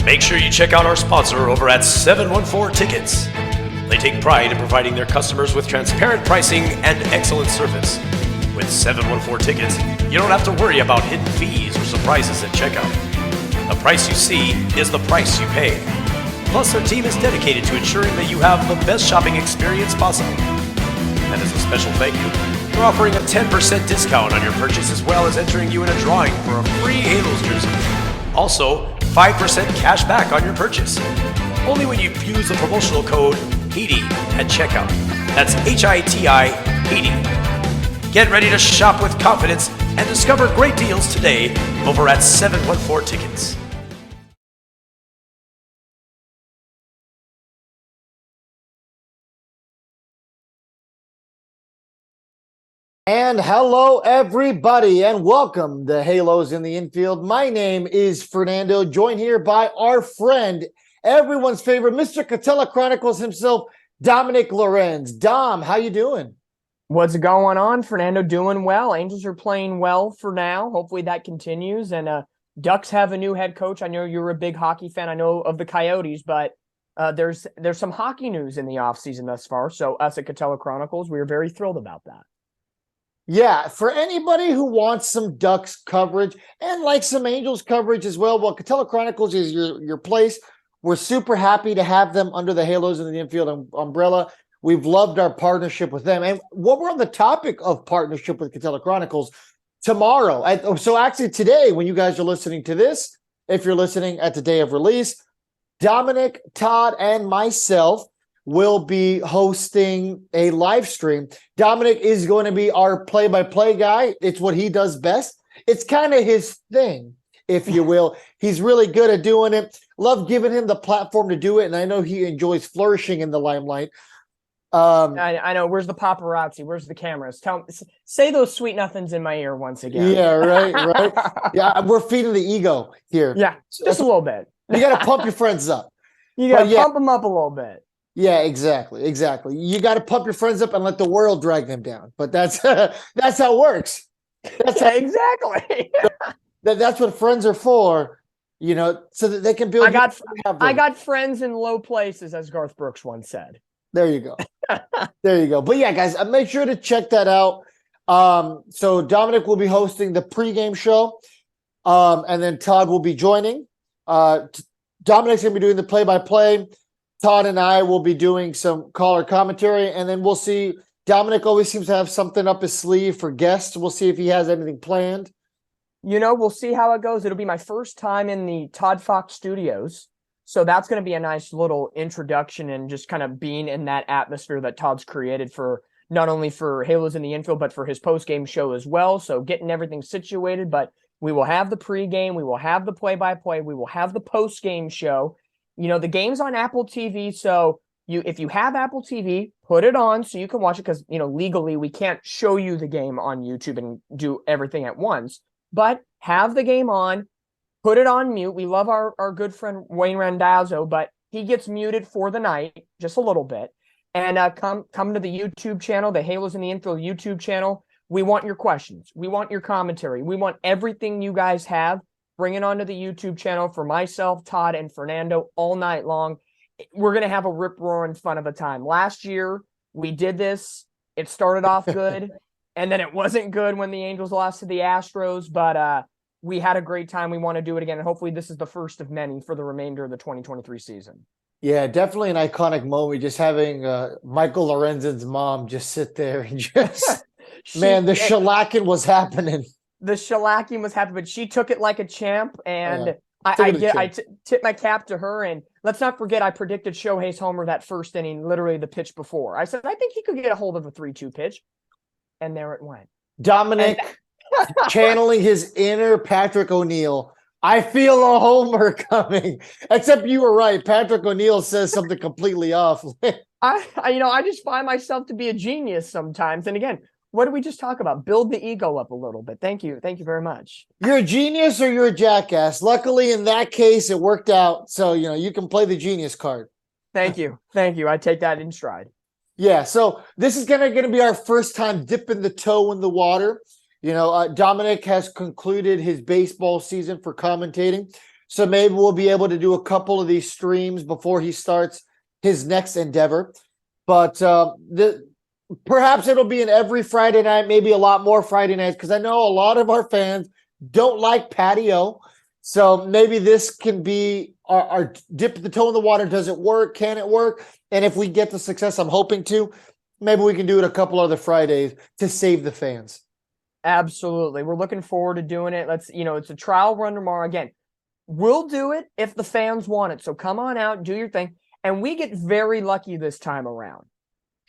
Make sure you check out our sponsor over at 714 Tickets. They take pride in providing their customers with transparent pricing and excellent service. With 714 Tickets, you don't have to worry about hidden fees or surprises at checkout. The price you see is the price you pay. Plus, their team is dedicated to ensuring that you have the best shopping experience possible. And as a special thank you, they're offering a 10% discount on your purchase as well as entering you in a drawing for a free Halos jersey. Also, 5% cash back on your purchase. Only when you use the promotional code HEATY at checkout. That's HITI, HEATY. Get ready to shop with confidence and discover great deals today over at 714 Tickets. And hello, everybody, and welcome to Halos in the Infield. My name is Fernando, joined here by our friend, everyone's favorite, Mr. Katella Chronicles himself, Dominick Lorenz. Dom, how you doing? What's going on, Fernando? Doing well. Angels are playing well for now. Hopefully that continues. And Ducks have a new head coach. I know you're a big hockey fan. I know of the Coyotes, but there's some hockey news in the offseason thus far. So us at Katella Chronicles, we are very thrilled about that. Yeah, for anybody who wants some Ducks coverage and like some Angels coverage as well, Katella Chronicles is your place. We're super happy to have them under the Halos in the Infield umbrella. We've loved our partnership with them. And what we're on the topic of partnership with Katella Chronicles tomorrow. So actually today, when you guys are listening to this, if you're listening at the day of release, Dominick, Todd, and myself will be hosting a live stream. Dominick is going to be our play-by-play guy. It's what he does best. It's kind of his thing, if you will. He's really good at doing it. Love giving him the platform to do it, and I know he enjoys flourishing in the limelight. I know. Where's the paparazzi? Where's the cameras? Say those sweet nothings in my ear once again. Yeah, right. Yeah, we're feeding the ego here. Yeah, just a little bit. You got to pump your friends up. You got to pump them up a little bit. Yeah, exactly. You got to pump your friends up and let the world drag them down. But that's how it works. Exactly. That's what friends are for, so that they can build. I got friends in low places, as Garth Brooks once said. There you go. There you go. But yeah, guys, make sure to check that out. So Dominick will be hosting the pregame show, and then Todd will be joining. Dominick's going to be doing the play-by-play. Todd and I will be doing some caller commentary, and then we'll see. Dominick always seems to have something up his sleeve for guests. We'll see if he has anything planned. We'll see how it goes. It'll be my first time in the Todd Fox studios. So that's going to be a nice little introduction and just kind of being in that atmosphere that Todd's created for not only for Halos in the Infield, but for his post-game show as well. So getting everything situated, but we will have the pregame, we will have the play-by-play, we will have the post-game show. The game's on Apple TV, so if you have Apple TV, put it on so you can watch it because, legally we can't show you the game on YouTube and do everything at once. But have the game on, put it on mute. We love our good friend Wayne Randazzo, but he gets muted for the night, just a little bit. And come to the YouTube channel, the Halos in the Infield YouTube channel. We want your questions. We want your commentary. We want everything you guys have. Bring it onto the YouTube channel for myself, Todd, and Fernando all night long. We're going to have a rip-roaring fun of a time. Last year, we did this. It started off good, and then it wasn't good when the Angels lost to the Astros, but we had a great time. We want to do it again, and hopefully this is the first of many for the remainder of the 2023 season. Yeah, definitely an iconic moment, just having Michael Lorenz's mom just sit there and just, man, the shellacking was happening. The shellacking was happening, but she took it like a champ, and I tip my cap to her. And let's not forget, I predicted Shohei's homer that first inning, literally the pitch before. I said, I think he could get a hold of a 3-2 pitch, and there it went. Dominick channeling his inner Patrick O'Neill. I feel a homer coming. Except you were right. Patrick O'Neill says something completely off. I just find myself to be a genius sometimes. And again, what did we just talk about? Build the ego up a little bit. Thank you. Thank you very much. You're a genius or you're a jackass. Luckily, in that case, it worked out. So, you can play the genius card. Thank you. Thank you. I take that in stride. Yeah. So this is going to be our first time dipping the toe in the water. Dominick has concluded his baseball season for commentating. So maybe we'll be able to do a couple of these streams before he starts his next endeavor. But perhaps it'll be an every Friday night, maybe a lot more Friday nights, because I know a lot of our fans don't like patio. So maybe this can be our dip the toe in the water. Does it work? Can it work? And if we get the success I'm hoping to, maybe we can do it a couple other Fridays to save the fans. Absolutely. We're looking forward to doing it. It's a trial run tomorrow. Again, we'll do it if the fans want it. So come on out, do your thing. And we get very lucky this time around.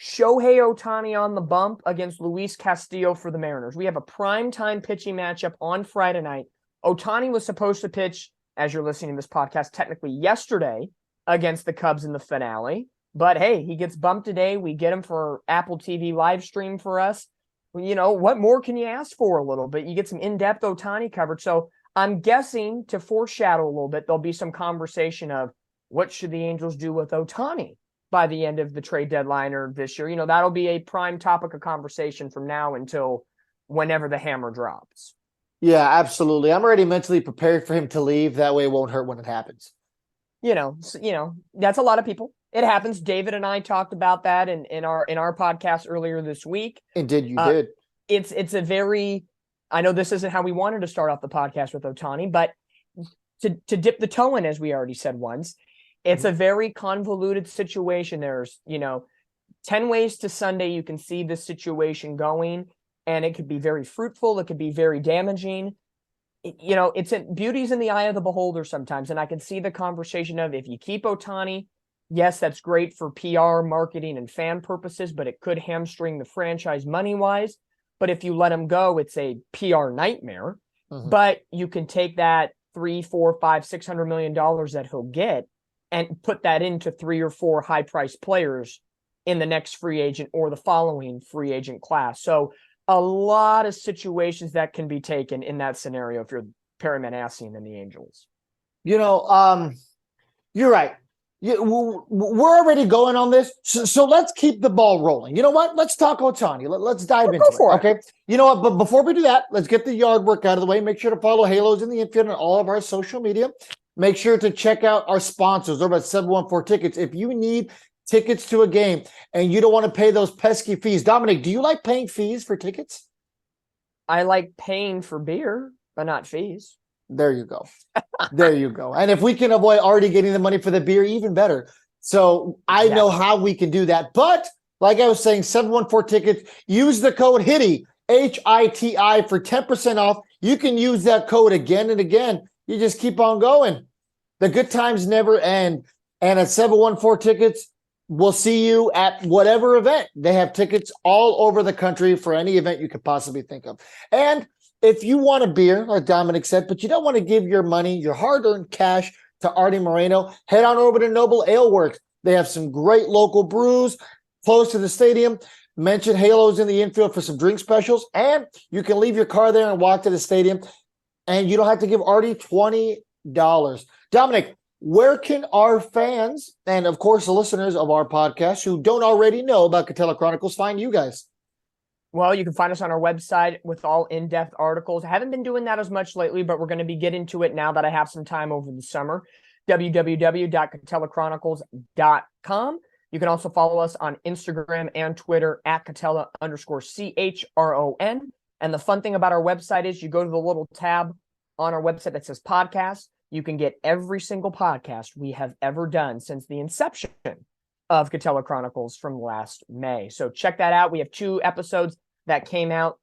Shohei Ohtani on the bump against Luis Castillo for the Mariners. We have a primetime pitching matchup on Friday night. Ohtani was supposed to pitch, as you're listening to this podcast, technically yesterday against the Cubs in the finale. But hey, he gets bumped today. We get him for Apple TV live stream for us. What more can you ask for a little bit? You get some in-depth Ohtani coverage. So I'm guessing, to foreshadow a little bit, there'll be some conversation of what should the Angels do with Ohtani by the end of the trade deadline or this year. That'll be a prime topic of conversation from now until whenever the hammer drops. Yeah, absolutely. I'm already mentally prepared for him to leave. That way it won't hurt when it happens. That's a lot of people. It happens. David and I talked about that in our podcast earlier this week. Indeed, you did. It's a very, I know this isn't how we wanted to start off the podcast with Ohtani, but to dip the toe in, as we already said once, it's a very convoluted situation. There's, 10 ways to Sunday you can see this situation going, and it could be very fruitful. It could be very damaging. Beauty's in the eye of the beholder sometimes. And I can see the conversation of, if you keep Ohtani, yes, that's great for PR, marketing, and fan purposes, but it could hamstring the franchise money-wise. But if you let him go, it's a PR nightmare. Mm-hmm. But you can take that $300, $400, $500, $600 million that he'll get and put that into 3 or 4 high-priced players in the next free agent or the following free agent class. So a lot of situations that can be taken in that scenario if you're Perry Manassian and the Angels. You're right. We're already going on this, so let's keep the ball rolling. You know what? Let's talk Ohtani. Let's dive into it. Okay. You know what? But before we do that, let's get the yard work out of the way. Make sure to follow Halos in the Infield on all of our social media. Make sure to check out our sponsors over at 714 Tickets. If you need tickets to a game and you don't want to pay those pesky fees, Dominic, do you like paying fees for tickets? I like paying for beer, but not fees. There you go. There you go. And if we can avoid already getting the money for the beer, even better. So I know how we can do that. But like I was saying, 714 Tickets, use the code HITI, HITI, for 10% off. You can use that code again and again. You just keep on going. The good times never end. And at 714 Tickets, we'll see you at whatever event. They have tickets all over the country for any event you could possibly think of. And if you want a beer, like Dominic said, but you don't want to give your money, your hard-earned cash, to Artie Moreno, head on over to Noble Ale Works. They have some great local brews close to the stadium. Mention Halos in the Infield for some drink specials, and you can leave your car there and walk to the stadium, and you don't have to give Artie $20. Dominic, where can our fans and, of course, the listeners of our podcast who don't already know about Katella Chronicles find you guys? Well, you can find us on our website with all in-depth articles. I haven't been doing that as much lately, but we're going to be getting to it now that I have some time over the summer. www.katellachronicles.com. You can also follow us on Instagram and Twitter at Katella_CHRON. And the fun thing about our website is you go to the little tab on our website that says podcast. You can get every single podcast we have ever done since the inception of Katella Chronicles from last May. So check that out. We have 2 episodes that came out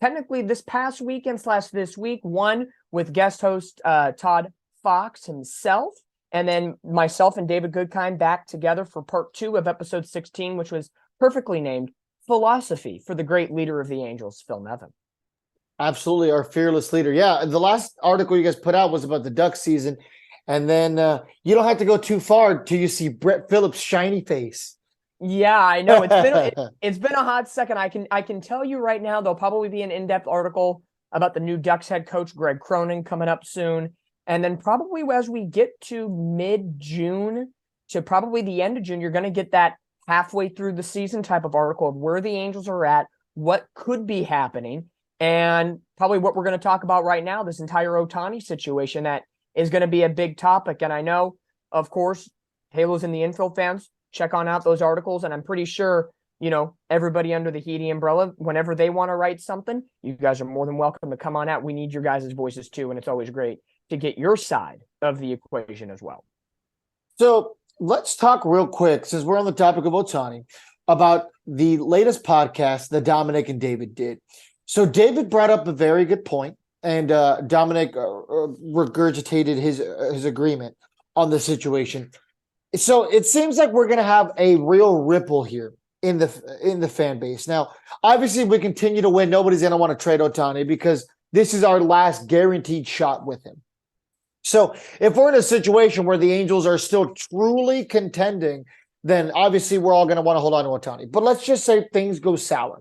technically this past weekend / this week. One with guest host Todd Fox himself, and then myself and David Goodkind back together for part 2 of episode 16, which was perfectly named Philosophy for the great leader of the Angels, Phil Nevin. Absolutely, our fearless leader. Yeah, the last article you guys put out was about the Duck season. And then you don't have to go too far till you see Brett Phillips' shiny face. Yeah, I know. It's been a hot second. I can tell you right now, there'll probably be an in-depth article about the new Ducks head coach, Greg Cronin, coming up soon. And then probably as we get to mid-June to probably the end of June, you're going to get that halfway through the season type of article of where the Angels are at, what could be happening, and probably what we're going to talk about right now, this entire Ohtani situation that is going to be a big topic. And I know, of course, Halos and the Infield fans, check on out those articles. And I'm pretty sure, everybody under the Heedy umbrella, whenever they want to write something, you guys are more than welcome to come on out. We need your guys' voices too. And it's always great to get your side of the equation as well. So let's talk real quick, since we're on the topic of Ohtani, about the latest podcast that Dominick and David did. So David brought up a very good point, and Dominick regurgitated his agreement on the situation. So it seems like we're going to have a real ripple here in the fan base. Now, obviously, we continue to win. Nobody's going to want to trade Ohtani because this is our last guaranteed shot with him. So if we're in a situation where the Angels are still truly contending, then obviously we're all going to want to hold on to Ohtani. But let's just say things go sour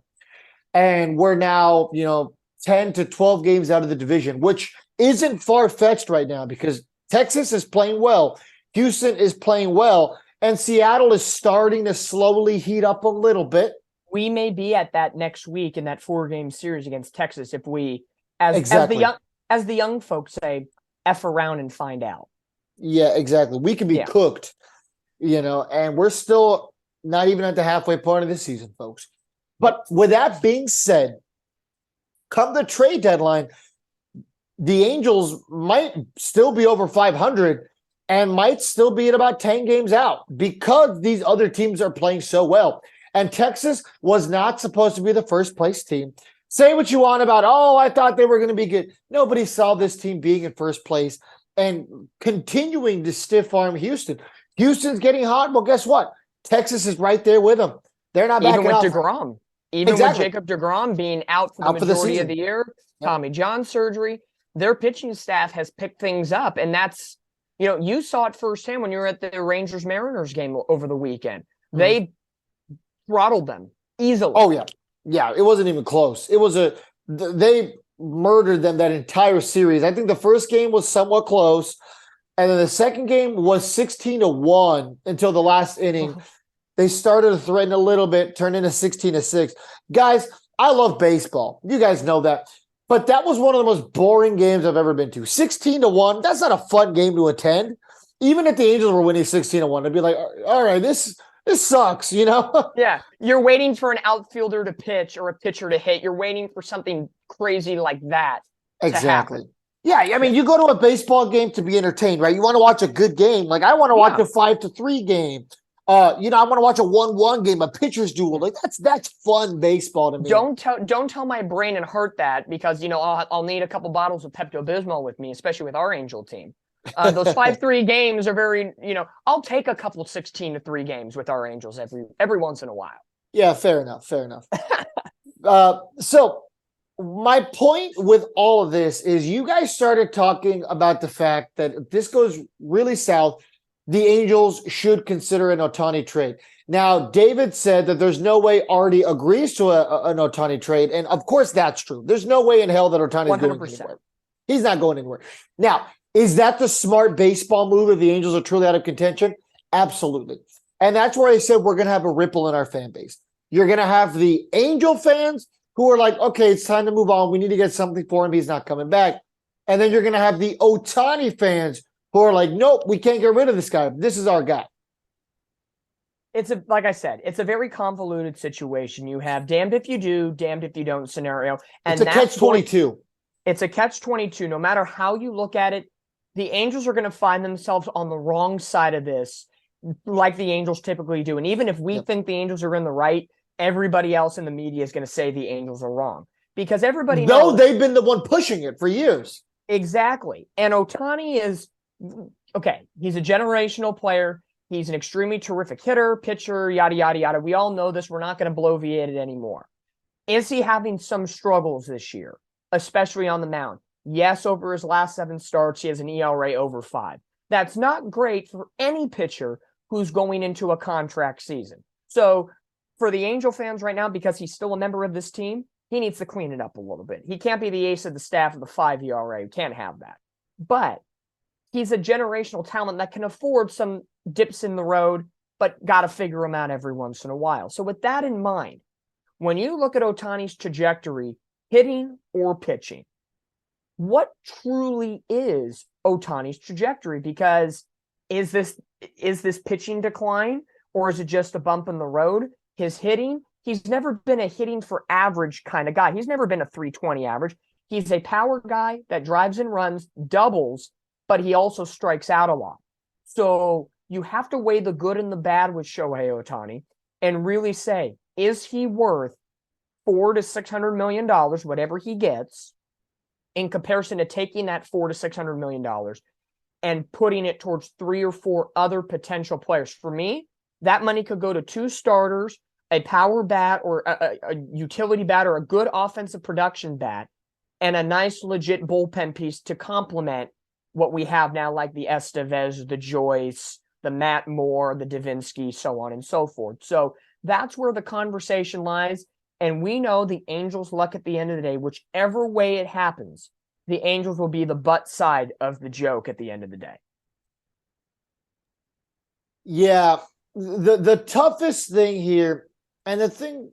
and we're now, 10 to 12 games out of the division, which isn't far-fetched right now because Texas is playing well, Houston is playing well, and Seattle is starting to slowly heat up a little bit. We may be at that next week in that 4-game series against Texas if we, as the young folks say, F around and find out. Yeah, exactly. We can be cooked, and we're still not even at the halfway point of the season, folks. But with that being said, come the trade deadline, the Angels might still be over 500 and might still be at about 10 games out because these other teams are playing so well. And Texas was not supposed to be the first place team. Say what you want about, I thought they were going to be good. Nobody saw this team being in first place and continuing to stiff arm Houston. Houston's getting hot. Well, guess what? Texas is right there with them. They're not backing off. Even with Jacob deGrom being out for the majority of the year, Tommy John surgery, their pitching staff has picked things up. And that's, you saw it firsthand when you were at the Rangers-Mariners game over the weekend. Mm-hmm. They throttled them easily. Oh, yeah. Yeah, it wasn't even close. They murdered them that entire series. I think the first game was somewhat close, and then the second game was 16-1 until the last inning. They started to threaten a little bit, turned into 16-6. Guys, I love baseball. You guys know that. But that was one of the most boring games I've ever been to. 16-1, that's not a fun game to attend. Even if the Angels were winning 16-1, I'd be like, all right, this sucks, Yeah, you're waiting for an outfielder to pitch or a pitcher to hit. You're waiting for something crazy like that. Exactly. Yeah, I mean, you go to a baseball game to be entertained, right? You want to watch a good game. Like, I want to watch a 5-3 game. I want to watch a 1-1 game, a pitcher's duel. Like, that's fun baseball to me. Don't tell my brain and heart that because, I'll need a couple bottles of Pepto-Bismol with me, especially with our Angel team. Those 5-3 games are very, I'll take a couple 16-3 games with our Angels every once in a while. Yeah, fair enough. So my point with all of this is you guys started talking about the fact that if this goes really south, the Angels should consider an Ohtani trade. Now, David said that there's no way Artie agrees to an Ohtani trade, and of course that's true. There's no way in hell that Ohtani is going anywhere. He's not going anywhere. Now, is that the smart baseball move if the Angels are truly out of contention? Absolutely. And that's where I said we're going to have a ripple in our fan base. You're going to have the Angel fans who are like, okay, it's time to move on. We need to get something for him. He's not coming back. And then you're going to have the Ohtani fans who are like, nope, we can't get rid of this guy. This is our guy. Like I said, it's a very convoluted situation. You have damned if you do, damned if you don't scenario. And it's a catch-22. It's a catch-22. No matter how you look at it, the Angels are going to find themselves on the wrong side of this, like the Angels typically do. And even if we think the Angels are in the right, everybody else in the media is going to say the Angels are wrong. Because everybody knows. No, they've been the one pushing it for years. Exactly. And Ohtani is, okay, he's a generational player. He's an extremely terrific hitter, pitcher, yada, yada, yada. We all know this. We're not going to bloviate it anymore. Is he having some struggles this year, especially on the mound? Yes, over his last 7 starts, he has an ERA over 5. That's not great for any pitcher who's going into a contract season. So for the Angel fans right now, because he's still a member of this team, he needs to clean it up a little bit. He can't be the ace of the staff of the 5 ERA. You can't have that. But he's a generational talent that can afford some dips in the road, but got to figure him out every once in a while. So with that in mind, when you look at Ohtani's trajectory, hitting or pitching, what truly is Ohtani's trajectory, because is this pitching decline, or is it just a bump in the road? His hitting, he's never been a hitting for average kind of guy. He's never been a 320 average. He's a power guy that drives and runs, doubles, but he also strikes out a lot. So you have to weigh the good and the bad with Shohei Ohtani and really say, is he worth $400 to $600 million, whatever he gets, in comparison to taking that $400 to $600 million and putting it towards 3 or 4 other potential players? For me, that money could go to 2 starters, a power bat or a utility bat or a good offensive production bat, and a nice legit bullpen piece to complement what we have now, like the Estevez, the Joyce, the Matt Moore, the Davinsky, so on and so forth. So that's where the conversation lies. And we know the Angels' luck at the end of the day, whichever way it happens, the Angels will be the butt side of the joke at the end of the day. Yeah, the toughest thing here, and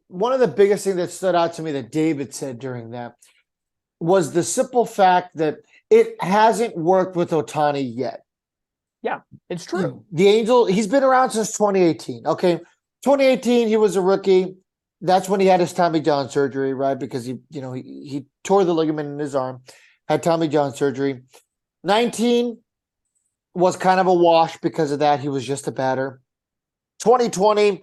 one of the biggest things that stood out to me that David said during that was the simple fact that it hasn't worked with Ohtani yet. Yeah, it's true. The Angel, he's been around since 2018. Okay, 2018, he was a rookie. That's when he had his Tommy John surgery, right? Because he tore the ligament in his arm, had Tommy John surgery. 19 was kind of a wash because of that. He was just a batter. 2020,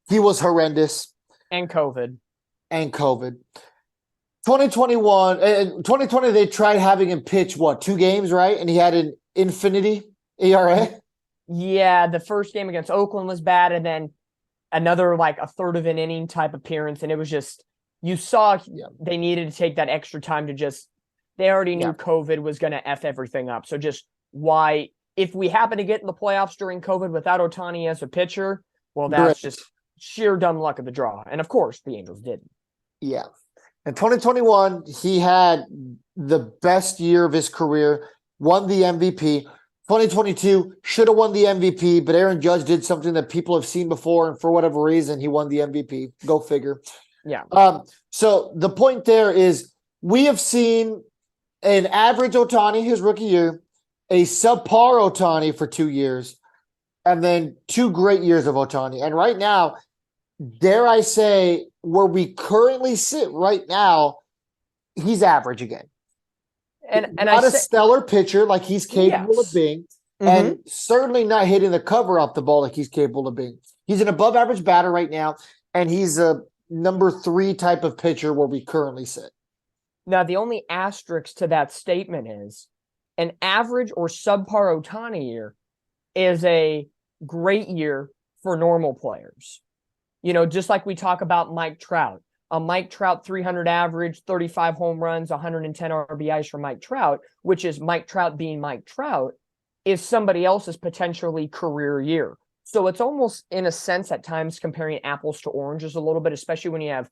he was horrendous. And COVID. 2020, they tried having him pitch, 2 games, right? And he had an infinity ERA. Yeah, the first game against Oakland was bad, and then another like a third of an inning type appearance, and it was just, you saw they needed to take that extra time to they already knew COVID was going to F everything up. So just why, if we happen to get in the playoffs during COVID without Ohtani as a pitcher, well, that's just sheer dumb luck of the draw. And of course, the Angels didn't. Yeah. In 2021, he had the best year of his career, won the MVP. 2022 should have won the MVP, but Aaron Judge did something that people have seen before, and for whatever reason, he won the MVP. Go figure. Yeah. So the point there is we have seen an average Ohtani his rookie year, a subpar Ohtani for 2 years, and then 2 great years of Ohtani. And right now, dare I say, where we currently sit right now, he's average again. And not a stellar pitcher like he's capable of being, and certainly not hitting the cover off the ball like he's capable of being. He's an above average batter right now, and he's a number 3 type of pitcher where we currently sit. Now, the only asterisk to that statement is an average or subpar Ohtani year is a great year for normal players. Just like we talk about Mike Trout. A Mike Trout 300 average, 35 home runs, 110 RBIs for Mike Trout, which is Mike Trout being Mike Trout, is somebody else's potentially career year. So it's almost, in a sense, at times comparing apples to oranges a little bit, especially when you have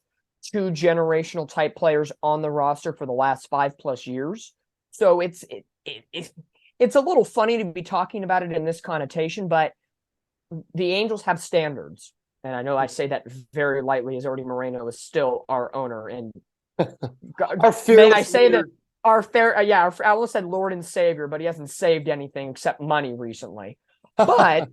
2 generational type players on the roster for the last 5+ years. So it's a little funny to be talking about it in this connotation, but the Angels have standards. And I know I say that very lightly, as Artie Moreno is still our owner. And may I say that I almost said Lord and Savior, but he hasn't saved anything except money recently. But,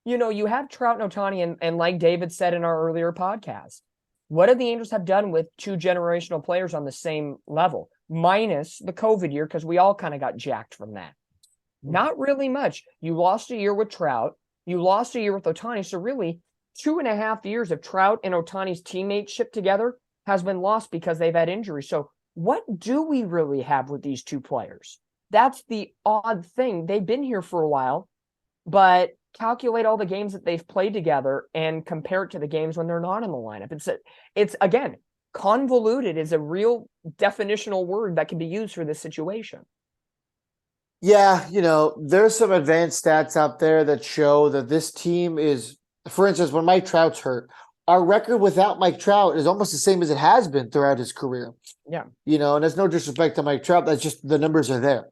you have Trout and Ohtani, and like David said in our earlier podcast, what do the Angels have done with 2 generational players on the same level, minus the COVID year, because we all kind of got jacked from that? Not really much. You lost a year with Trout. You lost a year with Ohtani. So really, 2.5 years of Trout and Ohtani's teammateship together has been lost because they've had injuries. So what do we really have with these 2 players? That's the odd thing. They've been here for a while, but calculate all the games that they've played together and compare it to the games when they're not in the lineup. It's again, convoluted is a real definitional word that can be used for this situation. Yeah, there's some advanced stats out there that show that this team is, for instance, when Mike Trout's hurt, our record without Mike Trout is almost the same as it has been throughout his career. Yeah. And there's no disrespect to Mike Trout. That's just the numbers are there.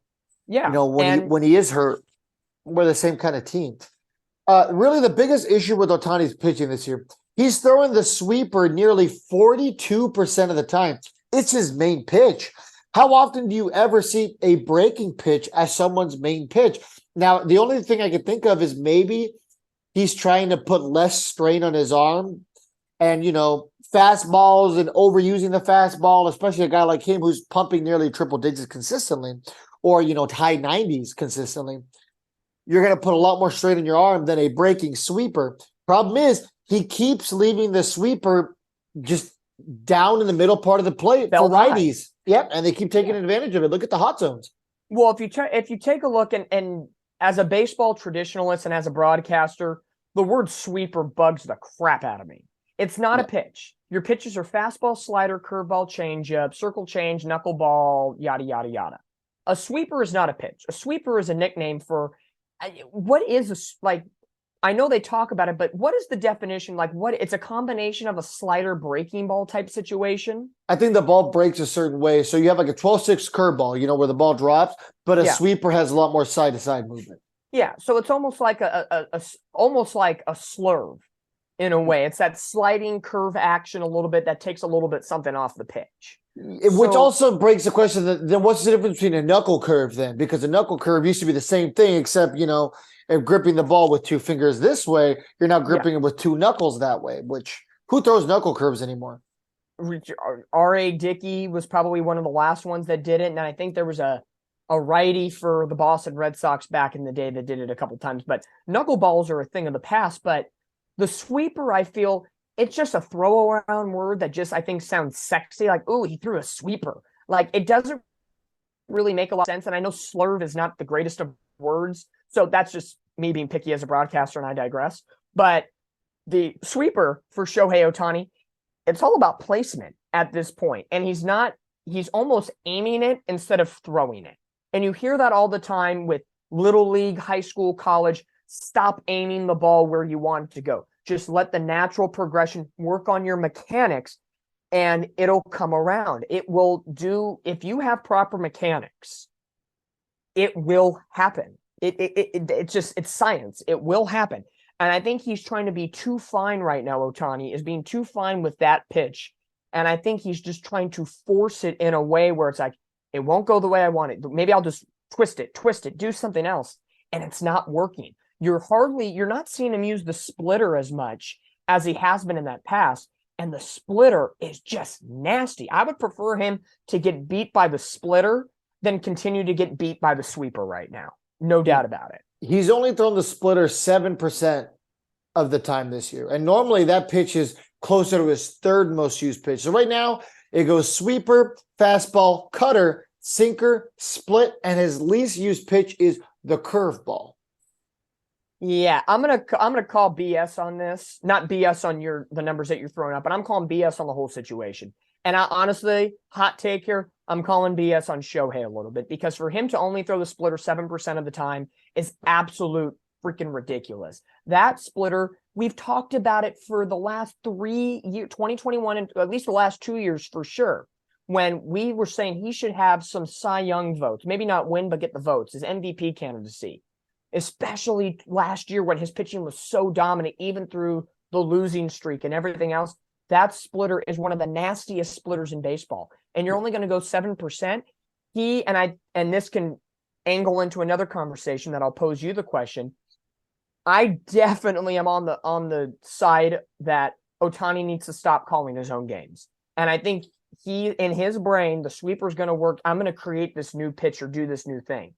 Yeah. When he is hurt, we're the same kind of team. Really, the biggest issue with Ohtani's pitching this year, he's throwing the sweeper nearly 42% of the time. It's his main pitch. How often do you ever see a breaking pitch as someone's main pitch? Now, the only thing I can think of is maybe he's trying to put less strain on his arm and, fastballs and overusing the fastball, especially a guy like him who's pumping nearly triple digits consistently or, high 90s consistently. You're going to put a lot more strain on your arm than a breaking sweeper. Problem is, he keeps leaving the sweeper just down in the middle part of the plate for righties. Yep, and they keep taking advantage of it. Look at the hot zones. Well, if you take a look and as a baseball traditionalist and as a broadcaster, the word sweeper bugs the crap out of me. It's not a pitch. Your pitches are fastball, slider, curveball, changeup, circle change, knuckleball, yada, yada, yada. A sweeper is not a pitch. A sweeper is a nickname for what is I know they talk about it, but what is the definition? It's a combination of a slider breaking ball type situation. I think the ball breaks a certain way. So you have like a 12-6 curveball, where the ball drops, but a sweeper has a lot more side-to-side movement. Yeah, so it's almost like almost like a slurve in a way. It's that sliding curve action a little bit that takes a little bit something off the pitch. Which also breaks the question that then what's the difference between a knuckle curve then? Because a knuckle curve used to be the same thing, except, if gripping the ball with two fingers this way, you're now gripping it with two knuckles that way, which who throws knuckle curves anymore? R.A. Dickey was probably one of the last ones that did it. And I think there was a righty for the Boston Red Sox back in the day that did it a couple times. But knuckleballs are a thing of the past. But the sweeper, I feel, it's just a throw around word that just, I think, sounds sexy. Like, ooh, he threw a sweeper. Like, it doesn't really make a lot of sense. And I know slurve is not the greatest of words. So that's just me being picky as a broadcaster, and I digress. But the sweeper for Shohei Ohtani, it's all about placement at this point. And he's almost aiming it instead of throwing it. And you hear that all the time with little league, high school, college. Stop aiming the ball where you want it to go. Just let the natural progression work on your mechanics, and it'll come around. It will do, if you have proper mechanics, it will happen. It's science. It will happen. And I think he's trying to be too fine right now. Ohtani is being too fine with that pitch. And I think he's just trying to force it in a way where it's like, it won't go the way I want it. Maybe I'll just twist it, do something else. And it's not working. You're not seeing him use the splitter as much as he has been in that past. And the splitter is just nasty. I would prefer him to get beat by the splitter than continue to get beat by the sweeper right now. No doubt about it. He's only thrown the splitter 7% of the time this year. And normally that pitch is closer to his third most used pitch. So right now it goes sweeper, fastball, cutter, sinker, split, and his least used pitch is the curveball. Yeah, I'm gonna call BS on this. Not BS on the numbers that you're throwing up, but I'm calling BS on the whole situation. And I honestly, hot take here, I'm calling BS on Shohei a little bit, because for him to only throw the splitter 7% of the time is absolute freaking ridiculous. That splitter, we've talked about it for the last 3 years, 2021, and at least the last 2 years for sure, when we were saying he should have some Cy Young votes, maybe not win, but get the votes, his MVP candidacy, especially last year when his pitching was so dominant, even through the losing streak and everything else. That splitter is one of the nastiest splitters in baseball. And you're only going to go 7%. And this can angle into another conversation that I'll pose you the question. I definitely am on the side that Ohtani needs to stop calling his own games. And I think in his brain, the sweeper is going to work. I'm going to create this new pitch or do this new thing.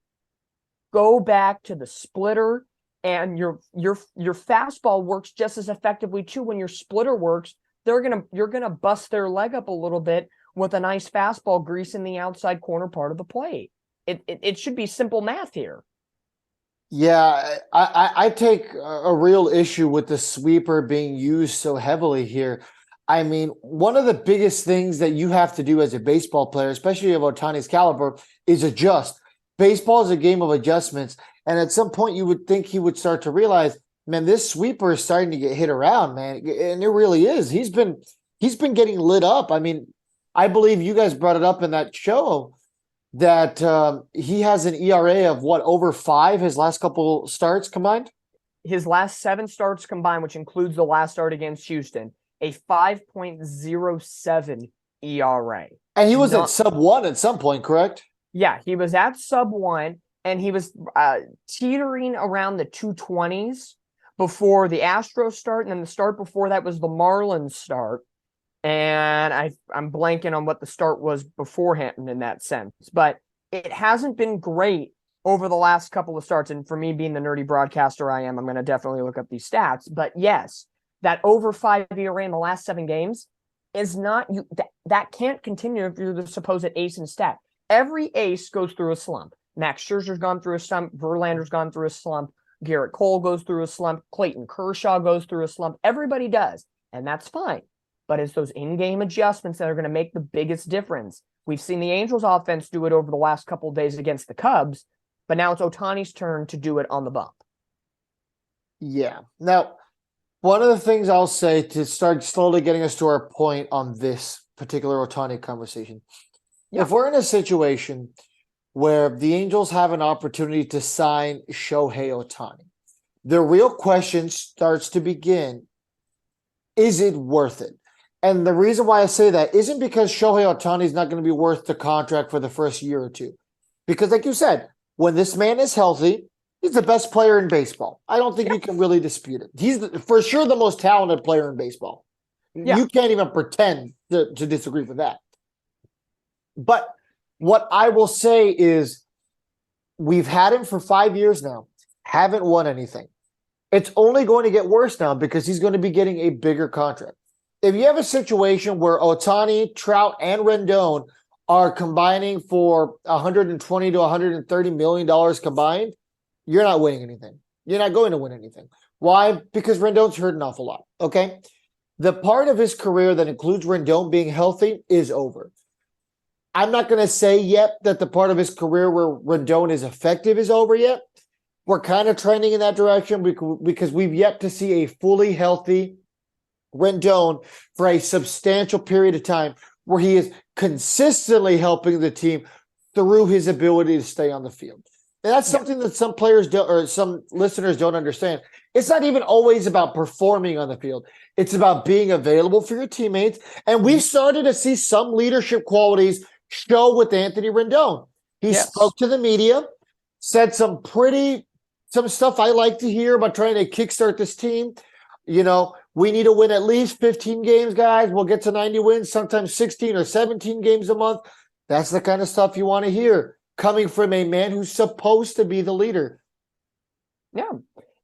Go back to the splitter, and your fastball works just as effectively too. When your splitter works, you're gonna bust their leg up a little bit with a nice fastball greasing the outside corner part of the plate. It should be simple math here. Yeah, I take a real issue with the sweeper being used so heavily here. I mean, one of the biggest things that you have to do as a baseball player, especially of Ohtani's caliber, is adjust. Baseball is a game of adjustments. And at some point you would think he would start to realize, man, this sweeper is starting to get hit around, man. And it really is. He's been getting lit up. I mean, I believe you guys brought it up in that show that he has an ERA of over 5 his last couple starts combined? His last 7 starts combined, which includes the last start against Houston, a 5.07 ERA. And he was at sub-1 at some point, correct? Yeah, he was at sub-1, and he was teetering around the 220s before the Astros start, and then the start before that was the Marlins start. And I'm blanking on what the start was beforehand in that sense. But it hasn't been great over the last couple of starts. And for me, being the nerdy broadcaster I am, I'm going to definitely look up these stats. But yes, that over 5 ERA in the last 7 games is not that can't continue if you're the supposed ace in stat. Every ace goes through a slump. Max Scherzer's gone through a slump. Verlander's gone through a slump. Garrett Cole goes through a slump. Clayton Kershaw goes through a slump. Everybody does. And that's fine. But it's those in-game adjustments that are going to make the biggest difference. We've seen the Angels offense do it over the last couple of days against the Cubs, but now it's Ohtani's turn to do it on the bump. Yeah. Now, one of the things I'll say to start slowly getting us to our point on this particular Ohtani conversation, if we're in a situation where the Angels have an opportunity to sign Shohei Ohtani, the real question starts to begin, is it worth it? And the reason why I say that isn't because Shohei Ohtani is not going to be worth the contract for the first year or two. Because like you said, when this man is healthy, he's the best player in baseball. I don't think you can really dispute it. He's for sure the most talented player in baseball. Yeah. You can't even pretend to disagree with that. But what I will say is we've had him for 5 years now, haven't won anything. It's only going to get worse now because he's going to be getting a bigger contract. If you have a situation where Ohtani, Trout, and Rendon are combining for $120 to $130 million combined, you're not winning anything. You're not going to win anything. Why? Because Rendon's hurt an awful lot, okay? The part of his career that includes Rendon being healthy is over. I'm not going to say yet that the part of his career where Rendon is effective is over yet. We're kind of trending in that direction because we've yet to see a fully healthy Rendon for a substantial period of time where he is consistently helping the team through his ability to stay on the field. And that's something that some players don't, or some listeners don't understand. It's not even always about performing on the field. It's about being available for your teammates. And we've started to see some leadership qualities show with Anthony Rendon. He spoke to the media, said some stuff I like to hear about trying to kickstart this team. You know, we need to win at least 15 games, guys. We'll get to 90 wins, sometimes 16 or 17 games a month. That's the kind of stuff you want to hear coming from a man who's supposed to be the leader. Yeah,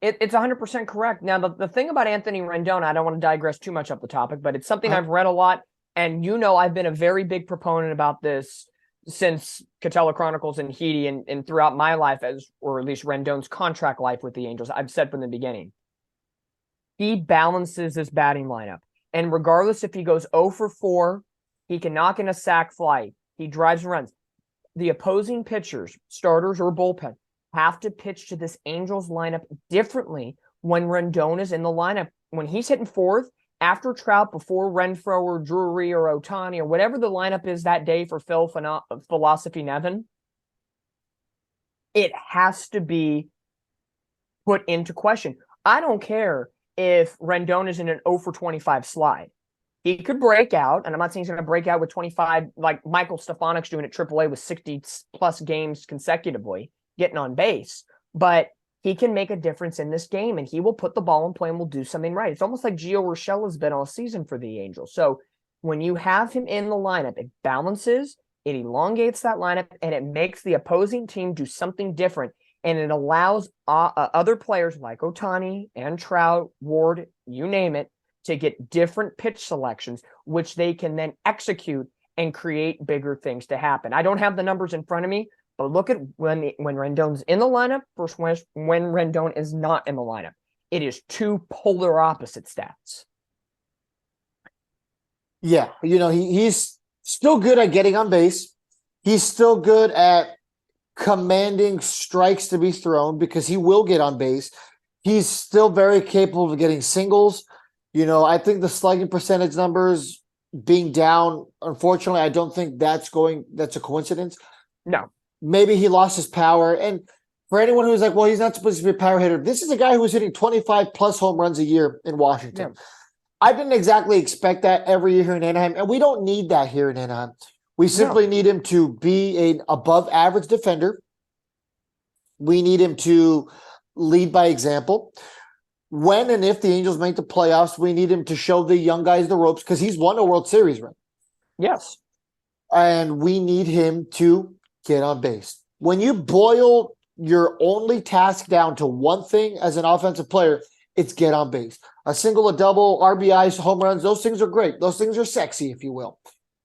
it's 100% correct. Now, the thing about Anthony Rendon, I don't want to digress too much off the topic, but it's something I've read a lot. And I've been a very big proponent about this since Katella Chronicles and Heedy and throughout my life, or at least Rendon's contract life with the Angels. I've said from the beginning, he balances his batting lineup. And regardless if he goes 0 for 4, he can knock in a sac fly. He drives and runs. The opposing pitchers, starters or bullpen, have to pitch to this Angels lineup differently when Rendon is in the lineup. When he's hitting fourth, after Trout, before Renfroe or Drury or Ohtani or whatever the lineup is that day for Phil Philosophy Nevin, it has to be put into question. I don't care if Rendon is in an 0 for 25 slide. He could break out, and I'm not saying he's going to break out with 25 like Michael Stefanik's doing at AAA with 60-plus games consecutively, getting on base. But he can make a difference in this game, and he will put the ball in play and will do something right. It's almost like Gio Urshela has been all season for the Angels. So when you have him in the lineup, it balances, it elongates that lineup, and it makes the opposing team do something different. And it allows other players like Ohtani and Trout, Ward, you name it, to get different pitch selections, which they can then execute and create bigger things to happen. I don't have the numbers in front of me, but look at when Rendon's in the lineup versus when Rendon is not in the lineup. It is two polar opposite stats. Yeah, he's still good at getting on base. He's still good at commanding strikes to be thrown because he will get on base. He's still very capable of getting singles. I think the slugging percentage numbers being down, unfortunately, I don't think that's a coincidence. No. Maybe he lost his power. And for anyone who's like, well, he's not supposed to be a power hitter, this is a guy who was hitting 25 plus home runs a year in Washington. I didn't exactly expect that every year here in Anaheim, and we don't need that here in Anaheim. We simply need him to be an above average defender. We need him to lead by example. When and if the Angels make the playoffs, we need him to show the young guys the ropes because he's won a World Series ring. Yes. And we need him to get on base. When you boil your only task down to one thing as an offensive player, it's get on base. A single, a double, RBIs, home runs, those things are great. Those things are sexy, if you will.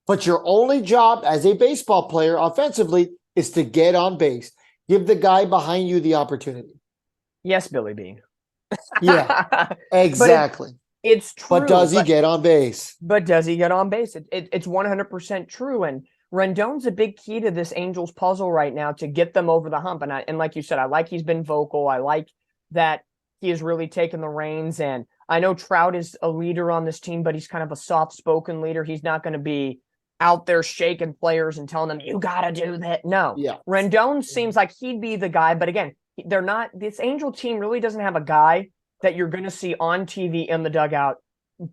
But your only job as a baseball player offensively is to get on base. Give the guy behind you the opportunity. Yes, Billy Bean. Yeah, exactly. It's true. But does he get on base? But does he get on base? It's 100% true. And Rendon's a big key to this Angels puzzle right now to get them over the hump. And like you said, I like he's been vocal. I like that he has really taken the reins. And I know Trout is a leader on this team, but he's kind of a soft-spoken leader. He's not going to be out there shaking players and telling them, you got to do that. No. Yeah. Rendon seems like he'd be the guy. But again, they're not. This Angel team really doesn't have a guy that you're going to see on TV in the dugout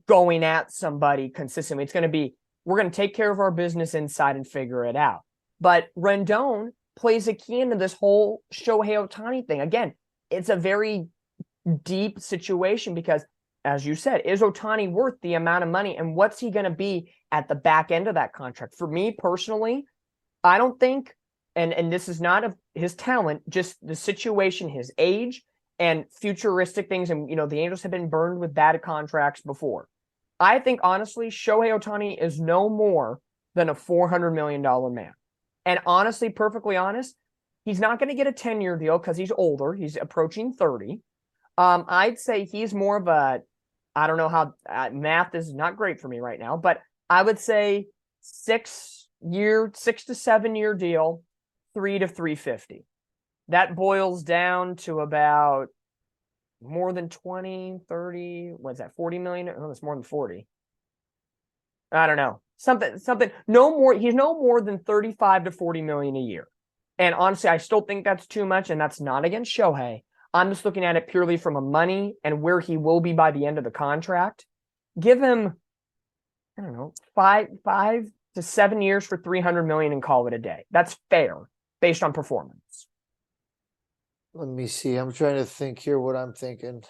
going at somebody consistently. It's going to be, we're going to take care of our business inside and figure it out. But Rendon plays a key into this whole Shohei Ohtani thing. Again, it's a very deep situation because, as you said, is Ohtani worth the amount of money? And what's he going to be at the back end of that contract? For me personally, I don't think, and this is not of his talent, just the situation, his age, and futuristic things. And, the Angels have been burned with bad contracts before. I think, honestly, Shohei Ohtani is no more than a $400 million man. And honestly, perfectly honest, he's not going to get a 10-year deal because he's older. He's approaching 30. I'd say he's more of a, I don't know how, math is not great for me right now, but I would say 6 to 7 year deal, 3 to 350. That boils down to about more than 20, 30, what's that, 40 million? Oh, it's more than 40. I don't know. Something, no more. He's no more than 35 to 40 million a year. And honestly, I still think that's too much, and that's not against Shohei. I'm just looking at it purely from a money and where he will be by the end of the contract. Give him, I don't know, 5 to 7 years for 300 million and call it a day. That's fair based on performance. Let me see. I'm trying to think here what I'm thinking.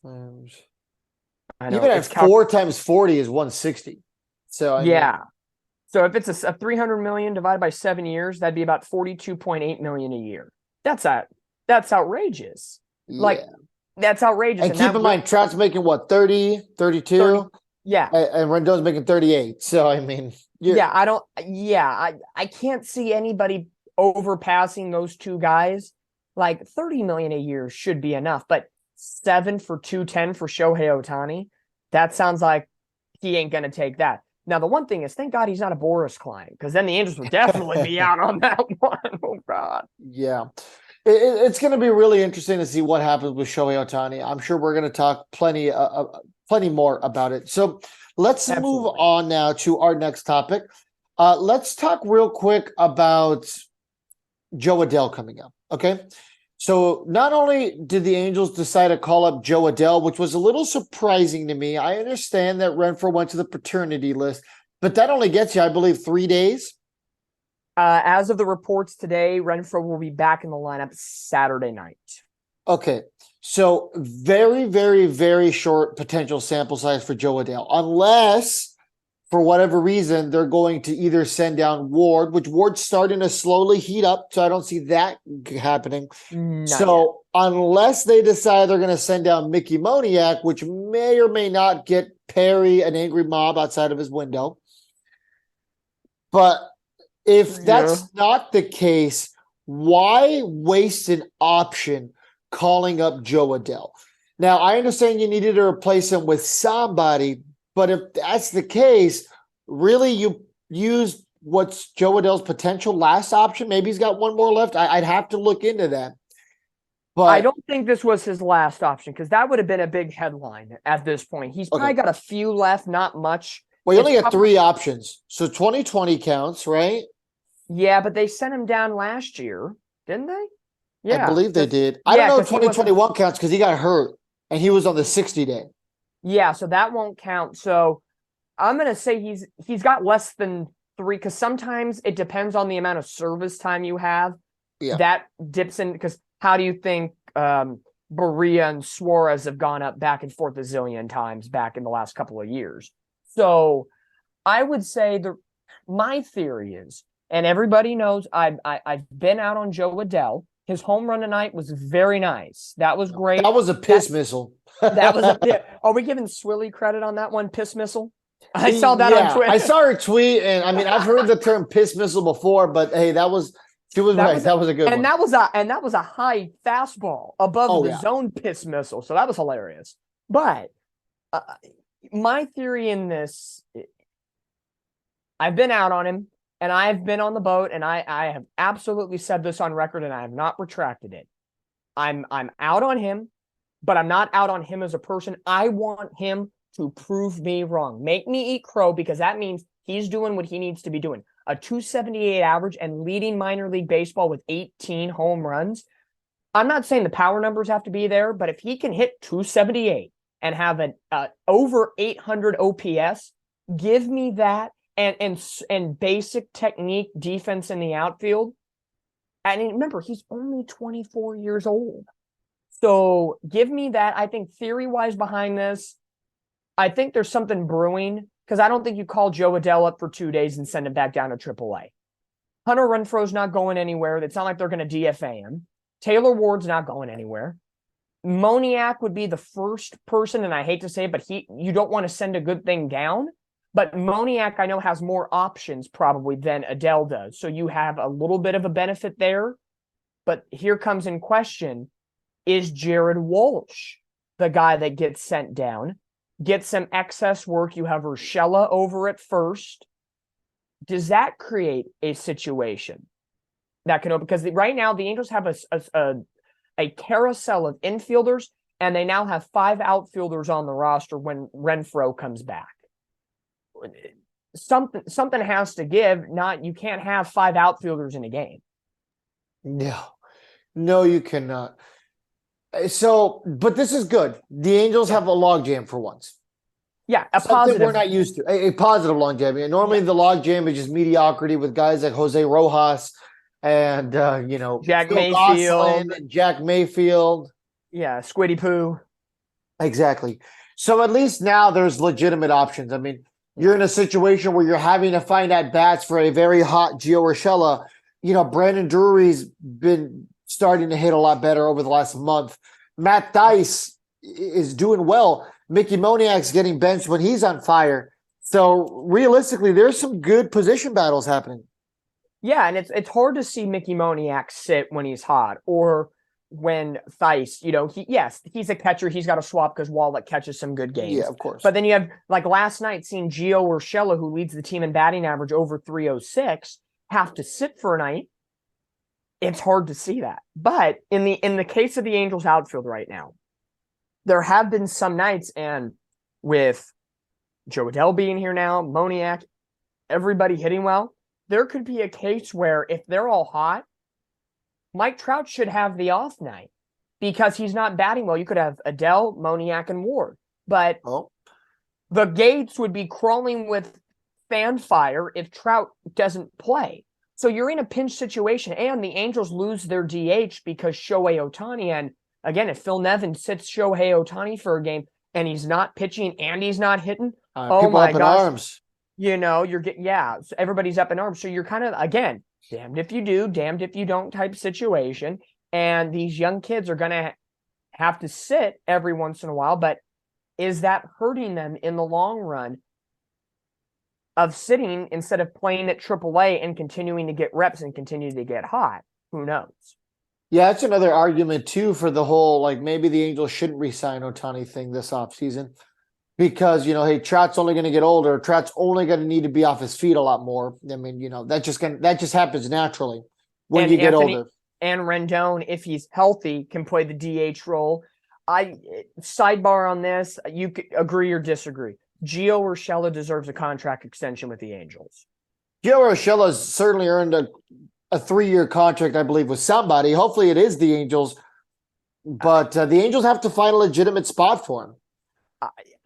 I know, even at 4 times 40 is 160. So I mean, so if it's a 300 million divided by 7 years, that'd be about 42.8 million a year. That's outrageous. Yeah. Like, that's outrageous. And keep in mind, Trout's making what, 30, 32? 30, yeah. And Rendon's making 38. So I mean, I can't see anybody overpassing those two guys. Like 30 million a year should be enough, but 7 for 210 for Shohei Ohtani, that sounds like he ain't going to take that. Now, the one thing is, thank God he's not a Boris client, because then the Angels would definitely be out on that one. Oh, God. Yeah. It's going to be really interesting to see what happens with Shohei Ohtani. I'm sure we're going to talk plenty more about it. So let's move on now to our next topic. Let's talk real quick about Joe Adell coming up. Okay. So not only did the Angels decide to call up Joe Adell, which was a little surprising to me. I understand that Renfroe went to the paternity list, but that only gets you, I believe, 3 days. As of the reports today, Renfroe will be back in the lineup Saturday night. Okay. So very, very, very short potential sample size for Joe Adell, unless for whatever reason they're going to either send down Ward, which Ward's starting to slowly heat up. So I don't see that happening. Unless they decide they're going to send down Mickey Moniak, which may or may not get Perry an angry mob outside of his window. But if that's not the case, why waste an option calling up Joe Adell? Now, I understand you needed to replace him with somebody, but if that's the case, really you use what's Joe Adell's potential last option? Maybe he's got one more left. I'd have to look into that. But I don't think this was his last option, because that would have been a big headline at this point. He's probably got a few left, not much. Well, you only got 3 options. So 2020 counts, right? Yeah, but they sent him down last year, didn't they? Yeah. I believe they did. I don't know if 2021 counts because he got hurt and he was on the 60-day. Yeah, so that won't count. So I'm gonna say he's got less than 3, because sometimes it depends on the amount of service time you have. Yeah. That dips in, because how do you think Berea and Suarez have gone up back and forth a zillion times back in the last couple of years? So I would say my theory is, and everybody knows I've been out on Joe Adell. His home run tonight was very nice. That was great. That was a piss missile. That was are we giving Swilly credit on that one? Piss missile? I saw that on Twitter. I saw her tweet, and I mean, I've heard the term piss missile before, but hey, she was right. That was a good one. And that was a high fastball above the zone piss missile. So that was hilarious. But my theory in this, I've been out on him, and I've been on the boat, and I have absolutely said this on record, and I have not retracted it. I'm out on him, but I'm not out on him as a person. I want him to prove me wrong. Make me eat crow, because that means he's doing what he needs to be doing. A 278 average and leading minor league baseball with 18 home runs. I'm not saying the power numbers have to be there, but if he can hit 278 and have an over 800 OPS, give me that and basic technique defense in the outfield. And remember, he's only 24 years old. So give me that. I think theory-wise behind this, I think there's something brewing, because I don't think you call Joe Adell up for 2 days and send him back down to AAA. Hunter Renfroe's not going anywhere. It's not like they're going to DFA him. Taylor Ward's not going anywhere. Moniak would be the first person, and I hate to say it, but you don't want to send a good thing down. But Moniak, I know, has more options probably than Adell does. So you have a little bit of a benefit there. But here comes in question, is Jared Walsh the guy that gets sent down? Get some excess work. You have Urshela over at first. Does that create a situation that can open? Because right now the Angels have a carousel of infielders, and they now have 5 outfielders on the roster when Renfroe comes back. Something has to give. You can't have 5 outfielders in a game. No, you cannot. So, but this is good. The Angels have a logjam for once. Yeah, Something positive. we're not used to. A positive logjam. Normally, the logjam is just mediocrity with guys like Jose Rojas and Jack Phil Mayfield, Gosselin and Jack Mayfield. Yeah, Squiddy Poo. Exactly. So at least now there's legitimate options. I mean, you're in a situation where you're having to find at bats for a very hot Gio Urshela. Brandon Drury's been starting to hit a lot better over the last month. Matt Dice is doing well. Mickey Moniak's getting benched when he's on fire. So realistically, there's some good position battles happening. Yeah, and it's hard to see Mickey Moniak sit when he's hot, or when Theis, he's a catcher. He's got to swap because Wallach catches some good games. Yeah, of course. But then you have, like last night, seeing Gio Urshela, who leads the team in batting average over 306, have to sit for a night. It's hard to see that. But in the case of the Angels outfield right now, there have been some nights, and with Joe Adell being here now, Moniak, everybody hitting well, there could be a case where if they're all hot, Mike Trout should have the off night because he's not batting well. You could have Adell, Moniak, and Ward. But the gates would be crawling with fanfire if Trout doesn't play. So you're in a pinch situation, and the Angels lose their DH because Shohei Ohtani. And again, if Phil Nevin sits Shohei Ohtani for a game and he's not pitching and he's not hitting, people my up in gosh, arms. You're getting, so everybody's up in arms. So you're kind of, again, damned if you do, damned if you don't type situation. And these young kids are going to have to sit every once in a while. But is that hurting them in the long run of sitting instead of playing at AAA and continuing to get reps and continue to get hot? Who knows? Yeah, that's another argument, too, for the whole, maybe the Angels shouldn't re-sign Ohtani thing this offseason. Because, hey, Trout's only going to get older. Trout's only going to need to be off his feet a lot more. I mean, that just happens naturally when you get older. And Rendon, if he's healthy, can play the DH role. Sidebar on this, you could agree or disagree. Gio Urshela deserves a contract extension with the Angels. Gio Urshela has certainly earned a 3-year contract, I believe, with somebody. Hopefully it is the Angels. But the Angels have to find a legitimate spot for him.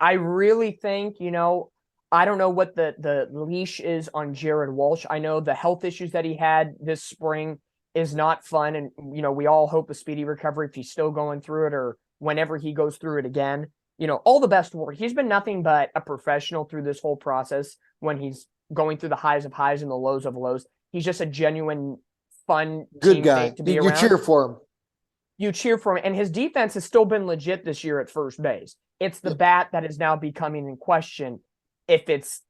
I really think, I don't know what the leash is on Jared Walsh. I know the health issues that he had this spring is not fun. And, we all hope a speedy recovery if he's still going through it or whenever he goes through it again. All the best work. He's been nothing but a professional through this whole process when he's going through the highs of highs and the lows of lows. He's just a genuine, fun Good guy teammate to be you around. cheer for him. You cheer for him. And his defense has still been legit this year at first base. It's the bat that is now becoming in question if it's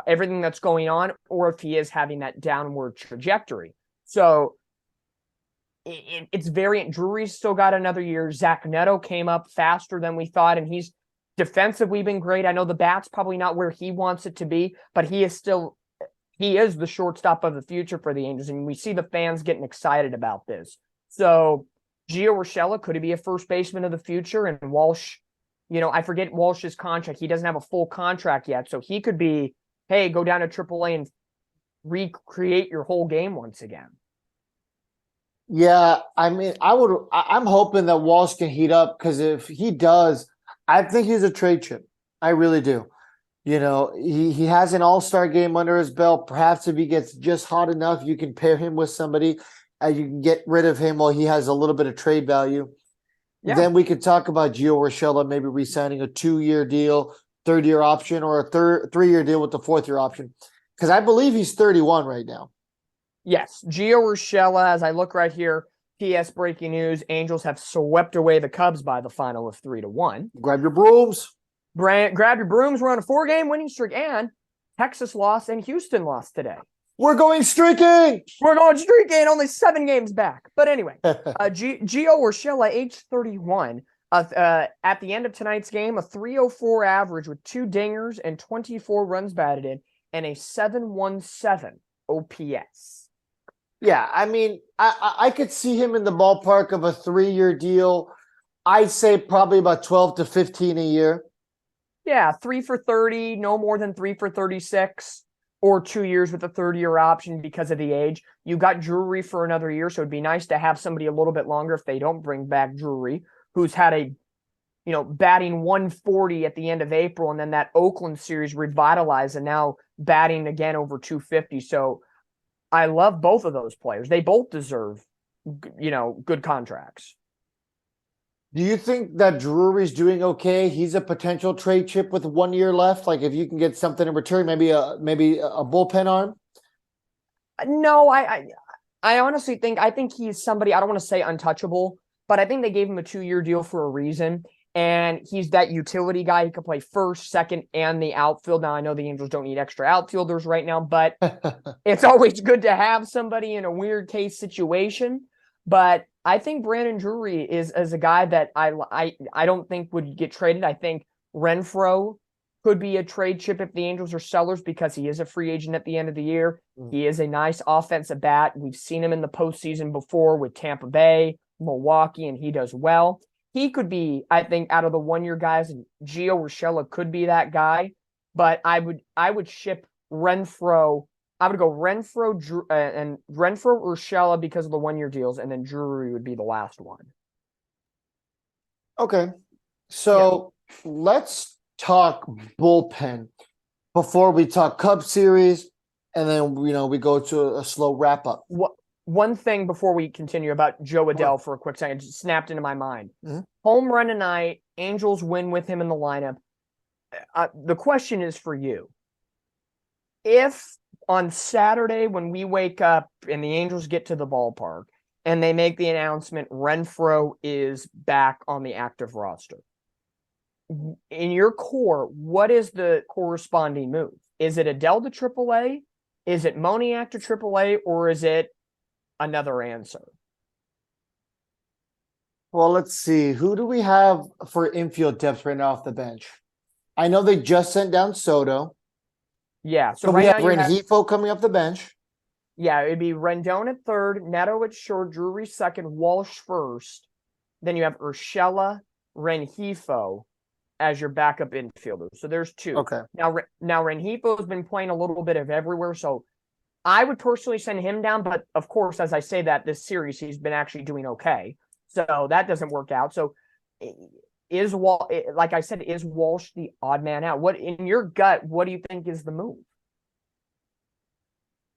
everything that's going on or if he is having that downward trajectory. So it's very, Drury's still got another year. Zach Neto came up faster than we thought, and he's defensively been great. I know the bat's probably not where he wants it to be, but he is the shortstop of the future for the Angels, and we see the fans getting excited about this. So Gio Urshela, could he be a first baseman of the future? And Walsh, I forget Walsh's contract. He doesn't have a full contract yet, so he could be, hey, go down to AAA and recreate your whole game once again. Yeah, I'm hoping that Walsh can heat up, because if he does, I think he's a trade chip. I really do. He has an all-star game under his belt. Perhaps if he gets just hot enough, you can pair him with somebody. You can get rid of him while he has a little bit of trade value. Yeah. Then we could talk about Gio Urshela maybe re-signing a 2-year deal, third-year option, or a 3-year deal with the 4th-year option. Because I believe he's 31 right now. Yes, Gio Urshela, as I look right here, PS breaking news, Angels have swept away the Cubs by the final of 3-1. Grab your brooms. Grab your brooms. We're on a 4-game winning streak, and Texas lost and Houston lost today. We're going streaking. Only 7 games back. But anyway, Gio Urshela, age 31, at the end of tonight's game, a 3.04 average with 2 dingers and 24 runs batted in, and a 7.17 OPS. Yeah, I could see him in the ballpark of a 3-year deal. I'd say probably about 12 to 15 a year. Yeah, 3 for 30, no more than 3 for 36, or 2 years with a 30-year option because of the age. You got Drury for another year, so it'd be nice to have somebody a little bit longer if they don't bring back Drury, who's had a, batting 140 at the end of April, and then that Oakland series revitalized and now batting again over 250. So I love both of those players. They both deserve, good contracts. Do you think that Drury's doing okay? He's a potential trade chip with 1 year left. Like if you can get something in return, maybe a bullpen arm. No, I honestly think he's somebody, I don't want to say untouchable, but I think they gave him a 2-year deal for a reason. And he's that utility guy. He can play first, second, and the outfield. Now, I know the Angels don't need extra outfielders right now, but it's always good to have somebody in a weird case situation. But I think Brandon Drury is a guy that I don't think would get traded. I think Renfroe could be a trade chip if the Angels are sellers because he is a free agent at the end of the year. He is a nice offensive bat. We've seen him in the postseason before with Tampa Bay, Milwaukee, and he does well. He could be, I think, out of the 1-year guys, and Gio Urshela could be that guy. But I would ship Renfroe. I would go Renfroe Urshela because of the 1-year deals, and then Drury would be the last one. Okay, so let's talk bullpen before we talk Cub series, and then we go to a slow wrap up. One thing before we continue about Joe Adell for a quick second, just snapped into my mind. Mm-hmm. Home run tonight, Angels win with him in the lineup. The question is for you. If on Saturday when we wake up and the Angels get to the ballpark and they make the announcement Renfroe is back on the active roster, in your core, what is the corresponding move? Is it Adell to AAA? Is it Moniak to AAA? Or is it another answer? Well, let's see. Who do we have for infield depth right now off the bench? I know they just sent down Soto. Yeah. So right we have Rengifo coming off the bench. Yeah, it'd be Rendon at third, Neto at short, Drury second, Walsh first. Then you have Urshela, Rengifo as your backup infielder. So there's 2. Okay. Now Rengifo has been playing a little bit of everywhere, so I would personally send him down, but of course, as I say that, this series, he's been actually doing okay. So that doesn't work out. So like I said, is Walsh the odd man out? What in your gut, what do you think is the move?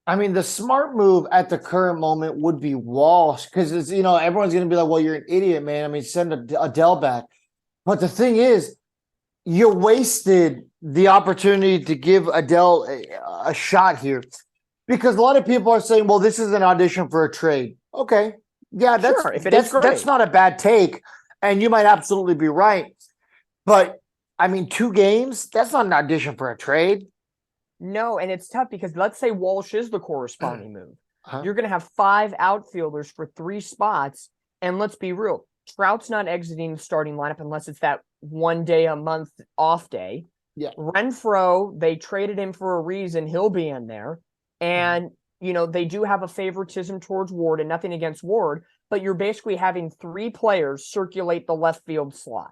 I mean, the smart move at the current moment would be Walsh because it's, everyone's going to be like, well, you're an idiot, man. I mean, send Adele back. But the thing is, you wasted the opportunity to give Adele a shot here because a lot of people are saying, well, this is an audition for a trade. Okay. Yeah, Sure, if it is great. that's not a bad take. And you might absolutely be right. But I mean, 2 games, that's not an audition for a trade. No, and it's tough because let's say Walsh is the corresponding move. Huh? You're going to have 5 outfielders for 3 spots. And let's be real, Trout's not exiting the starting lineup unless it's that 1 day a month off day. Yeah. Renfroe, they traded him for a reason. He'll be in there. And, they do have a favoritism towards Ward and nothing against Ward, but you're basically having 3 players circulate the left field slot.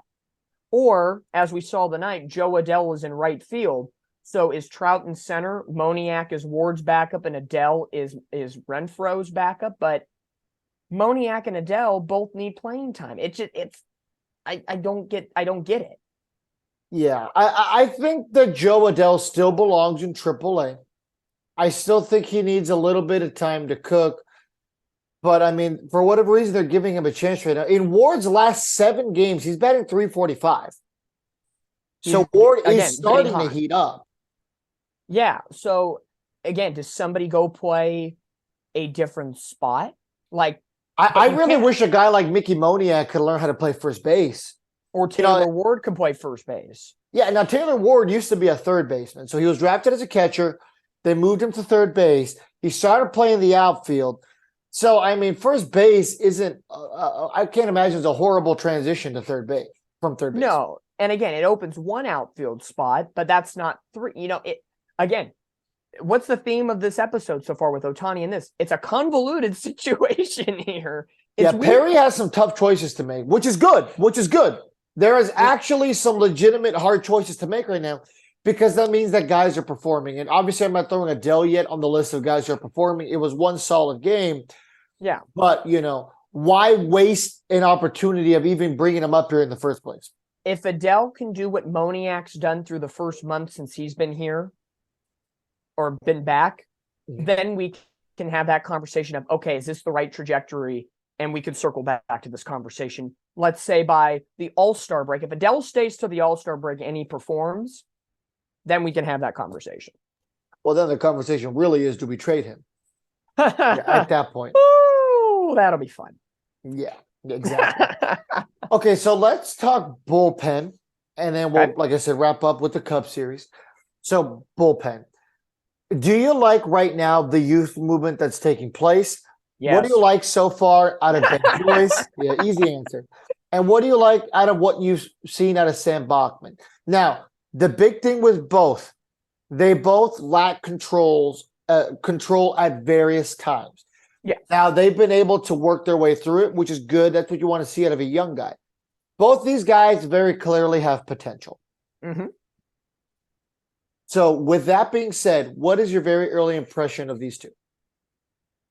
Or, as we saw tonight, Joe Adele is in right field. So is Trout in center, Moniak is Ward's backup, and Adele is Renfroe's backup. But Moniak and Adele both need playing time. I don't get it. Yeah, I think that Joe Adele still belongs in AAA. I still think he needs a little bit of time to cook. But, I mean, for whatever reason, they're giving him a chance right now. In Ward's last 7 games, he's batting .345. So Ward is starting to heat up. Yeah. So again, does somebody go play a different spot? Like, I really wish a guy like Mickey Moniak could learn how to play first base. Or Taylor Ward could play first base. Yeah. Now Taylor Ward used to be a third baseman, so he was drafted as a catcher. They moved him to third base. He started playing the outfield. So I mean, first base isn't. I can't imagine it's a horrible transition to third base from third base. No. And again, it opens 1 outfield spot, but that's not 3. Again, what's the theme of this episode so far with Ohtani and this? It's a convoluted situation here. It's weird. Perry has some tough choices to make, which is good. There is actually some legitimate hard choices to make right now because that means that guys are performing. And obviously, I'm not throwing Adele yet on the list of guys who are performing. It was 1 solid game. Yeah. But, why waste an opportunity of even bringing him up here in the first place? If Adele can do what Moniak's done through the first month since he's been here, or been back, then we can have that conversation of, okay, is this the right trajectory? And we could circle back to this conversation. Let's say by the All-Star break, if Adele stays to the All-Star break and he performs, then we can have that conversation. Well, then the conversation really is, do we trade him? At that point. Ooh, that'll be fun. Yeah, exactly. Okay, so let's talk bullpen, and then we'll, like I said, wrap up with the Cub series. So bullpen. Do you like right now the youth movement that's taking place? Yes. What do you like so far out of Ben Joyce? Yeah, easy answer. And what do you like out of what you've seen out of Sam Bachman? Now, the big thing with both, they both lack control at various times. Yeah. Now, they've been able to work their way through it, which is good. That's what you want to see out of a young guy. Both these guys very clearly have potential. Mm-hmm. So with that being said, what is your very early impression of these two?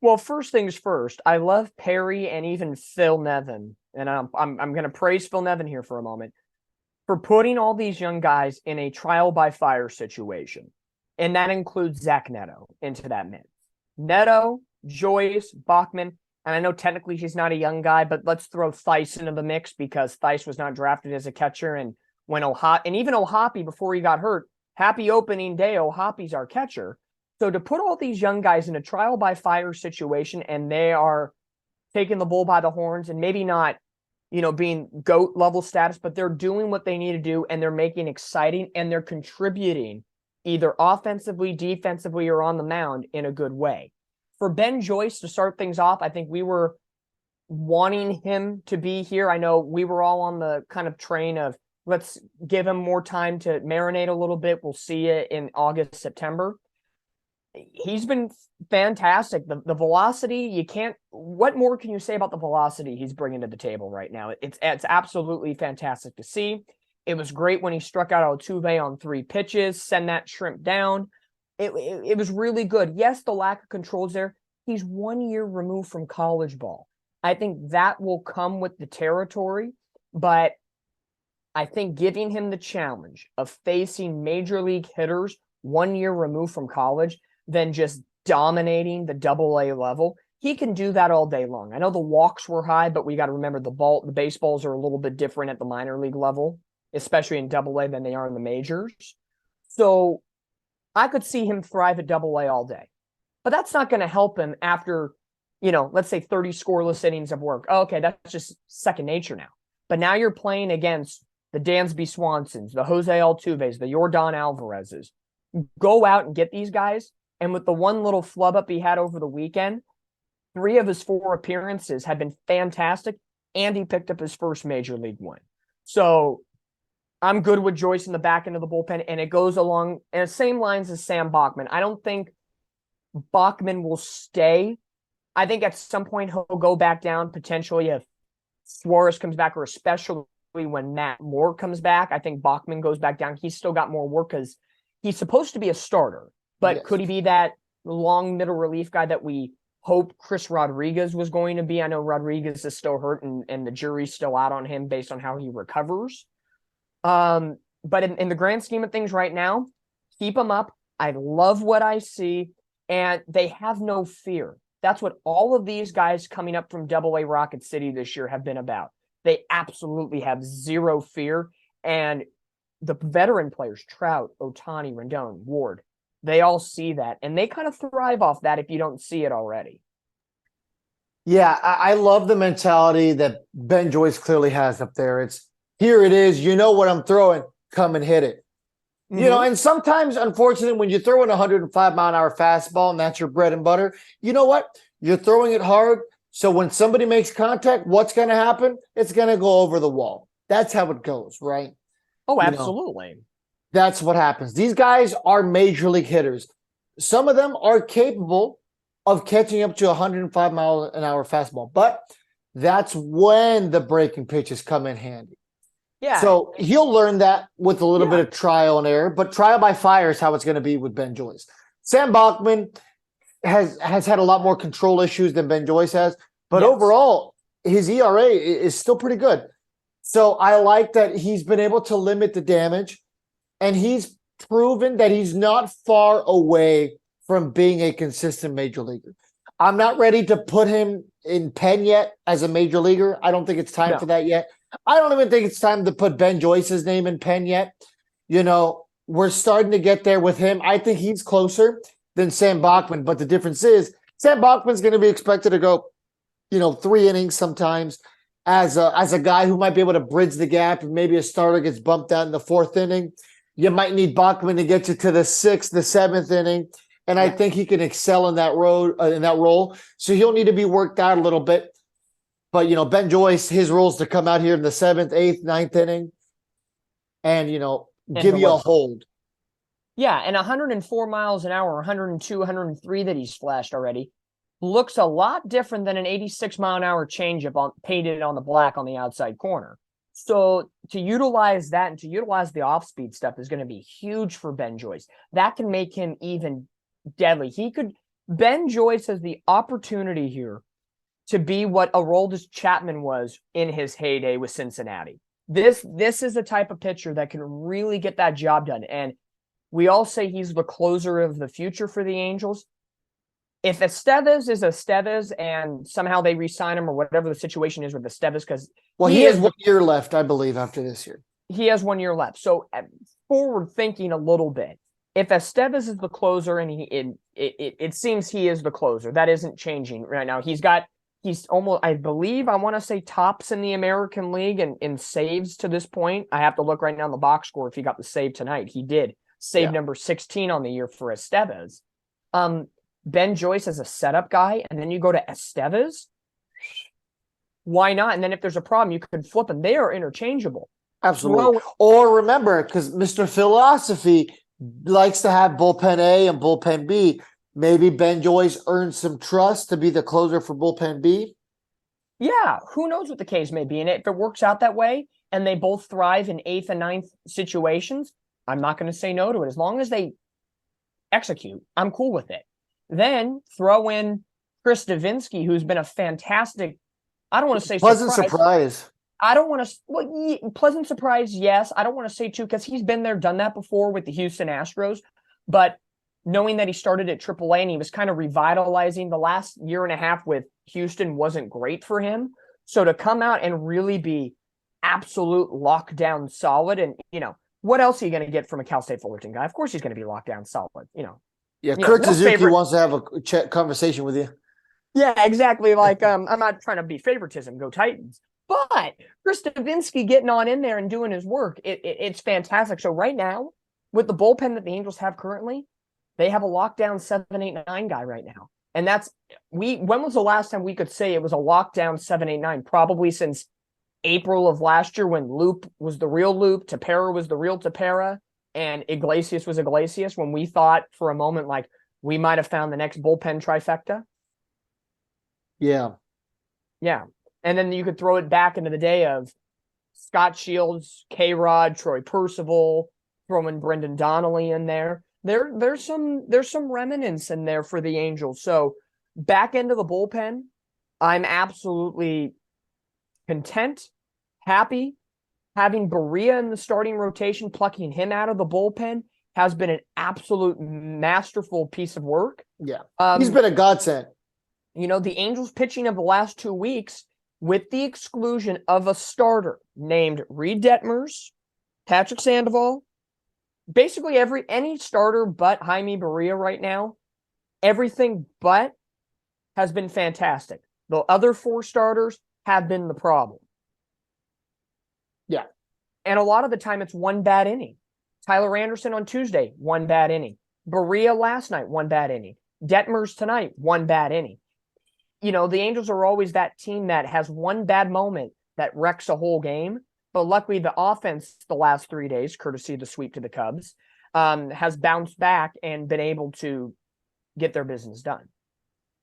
Well, first things first, I love Perry and even Phil Nevin. And I'm going to praise Phil Nevin here for a moment for putting all these young guys in a trial by fire situation. And that includes Zach Neto into that mix. Neto, Joyce, Bachman, and I know technically he's not a young guy, but let's throw Theis into the mix because Theis was not drafted as a catcher. And when even Ohtani, before he got hurt, happy opening day, Ohtani's our catcher. So to put all these young guys in a trial by fire situation and they are taking the bull by the horns and maybe not, being GOAT level status, but they're doing what they need to do and they're making exciting and they're contributing either offensively, defensively, or on the mound in a good way. For Ben Joyce to start things off, I think we were wanting him to be here. I know we were all on the kind of train of let's give him more time to marinate a little bit. We'll see it in August, September. He's been fantastic. The velocity, what more can you say about the velocity he's bringing to the table right now? It's absolutely fantastic to see. It was great when he struck out Altuve on 3 pitches, send that shrimp down. It was really good. Yes, the lack of controls there. He's 1 year removed from college ball. I think that will come with the territory, but I think giving him the challenge of facing major league hitters 1 year removed from college, then just dominating the AA level, he can do that all day long. I know the walks were high, but we got to remember the baseballs are a little bit different at the minor league level, especially in AA than they are in the majors. So I could see him thrive at AA all day, but that's not going to help him after, let's say 30 scoreless innings of work. Oh, okay, that's just second nature now. But now you're playing against the Dansby Swansons, the Jose Altuves, the Yordan Alvarezes. Go out and get these guys. And with the one little flub up he had over the weekend, 3 of his 4 appearances had been fantastic, and he picked up his first major league win. So I'm good with Joyce in the back end of the bullpen, and it goes along in the same lines as Sam Bachman. I don't think Bachman will stay. I think at some point he'll go back down, potentially if Suarez comes back, or especially when Matt Moore comes back. I think Bachman goes back down. He's still got more work because he's supposed to be a starter, but Yes. could he be that long middle relief guy that we hope Chris Rodriguez was going to be? I know Rodriguez is still hurt, and the jury's still out on him based on how he recovers. But in the grand scheme of things right now, keep him up. I love what I see, and they have no fear. That's what all of these guys coming up from AA Rocket City this year have been about. They absolutely have zero fear, and the veteran players, Trout, Ohtani, Rendon, Ward, they all see that, and they kind of thrive off that if you don't see it already. Yeah, I love the mentality that Ben Joyce clearly has up there. It's, here it is, you know what I'm throwing, come and hit it. And sometimes, unfortunately, when you throw in a 105-mile-an-hour fastball and that's your bread and butter, you know what? You're throwing it hard. So when somebody makes contact, what's going to happen? It's going to go over the wall. That's how it goes, right? Oh, absolutely. That's what happens. These guys are major league hitters. Some of them are capable of catching up to a 105-mile-an-hour fastball, but that's when the breaking pitches come in handy. Yeah. So he'll learn that with a little bit of trial and error, but trial by fire is how it's going to be with Ben Joyce. Sam Bachman has had a lot more control issues than Ben Joyce has, but overall, his ERA is still pretty good. So I like that he's been able to limit the damage, and he's proven that he's not far away from being a consistent major leaguer. I'm not ready to put him in pen yet as a major leaguer. I don't think it's time for that yet. I don't even think it's time to put Ben Joyce's name in pen yet. We're starting to get there with him. I think he's closer than Sam Bachman, but the difference is Sam Bachman's going to be expected to go, 3 innings sometimes as a guy who might be able to bridge the gap, and maybe a starter gets bumped out in the 4th inning. You might need Bachman to get you to the 6th, the 7th inning, and I think he can excel in that role. So he'll need to be worked out a little bit. But, Ben Joyce, his role is to come out here in the 7th, 8th, 9th inning and, give you a hold. Yeah, and 104 miles an hour, 102, 103 that he's flashed already looks a lot different than an 86-mile-an-hour changeup painted on the black on the outside corner. So to utilize that and to utilize the off-speed stuff is going to be huge for Ben Joyce. That can make him even deadly. Ben Joyce has the opportunity here to be what Aroldis Chapman was in his heyday with Cincinnati. This is the type of pitcher that can really get that job done. And we all say he's the closer of the future for the Angels. If Estevez is Estevez and somehow they re-sign him or whatever the situation is with Estevez, because he has 1 year left, I believe, after this year. He has 1 year left. So forward thinking a little bit, if Estevez is the closer, and it seems he is the closer, that isn't changing right now. He's almost, I believe, I want to say tops in the American League in saves to this point. I have to look right now in the box score if he got the save tonight. He did. Save number 16 on the year for Estevez. Ben Joyce as a setup guy, and then you go to Estevez. Why not? And then if there's a problem, you can flip them. They are interchangeable. Absolutely. Or remember, because Mr. Philosophy likes to have bullpen A and bullpen B. Maybe Ben Joyce earns some trust to be the closer for bullpen B. Yeah, who knows what the case may be. And if it works out that way and they both thrive in 8th and 9th situations, I'm not going to say no to it. As long as they execute, I'm cool with it. Then throw in Chris Davinsky, who's been a fantastic, I don't want to say pleasant surprise. I don't want to. Pleasant surprise, yes. I don't want to say too because he's been there, done that before with the Houston Astros. But knowing that he started at AAA and he was kind of revitalizing the last year and a half with Houston wasn't great for him. So to come out and really be absolute lockdown solid, and what else are you going to get from a Cal State Fullerton guy? Of course, he's going to be lockdown solid. Yeah, Kurt Suzuki wants to have a conversation with you. Yeah, exactly. Like, I'm not trying to be favoritism, go Titans. But Chris Davinsky getting on in there and doing his work, it's fantastic. So right now, with the bullpen that the Angels have currently, they have a lockdown 7-8-9 guy right now. And when was the last time we could say it was a lockdown 7-8-9? Probably since April of last year when Loop was the real Loop, Tepera was the real Tepera, and Iglesias was Iglesias, when we thought for a moment like we might have found the next bullpen trifecta. Yeah. Yeah. And then you could throw it back into the day of Scott Shields, K-Rod, Troy Percival, throwing Brendan Donnelly in there. There's some remnants in there for the Angels. So back into the bullpen, I'm absolutely content, happy. Having Berea in the starting rotation, plucking him out of the bullpen has been an absolute masterful piece of work. Yeah. He's been a godsend. The Angels pitching of the last 2 weeks, with the exclusion of a starter named Reed Detmers, Patrick Sandoval, basically any starter but Jaime Berea right now, everything but has been fantastic. The other 4 starters have been the problem. Yeah. And a lot of the time it's one bad inning. Tyler Anderson on Tuesday, one bad inning. Berea last night, one bad inning. Detmers tonight, one bad inning. The Angels are always that team that has one bad moment that wrecks a whole game. But luckily, the offense the last 3 days, courtesy of the sweep to the Cubs, has bounced back and been able to get their business done.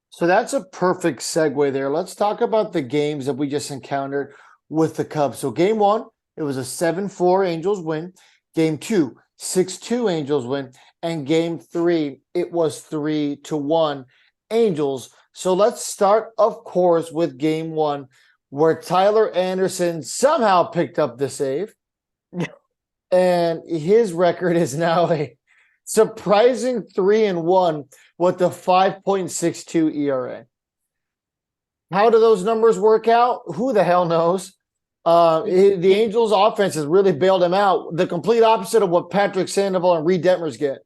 So that's a perfect segue there. Let's talk about the games that we just encountered with the Cubs. So game 1, it was a 7-4 Angels win. Game 2, 6-2 Angels win. And game 3, it was 3-1 Angels. So let's start, of course, with game 1, where Tyler Anderson somehow picked up the save. And his record is now a surprising 3-1 with a 5.62 ERA. How do those numbers work out? Who the hell knows? The Angels' offense has really bailed him out. The complete opposite of what Patrick Sandoval and Reed Detmers get.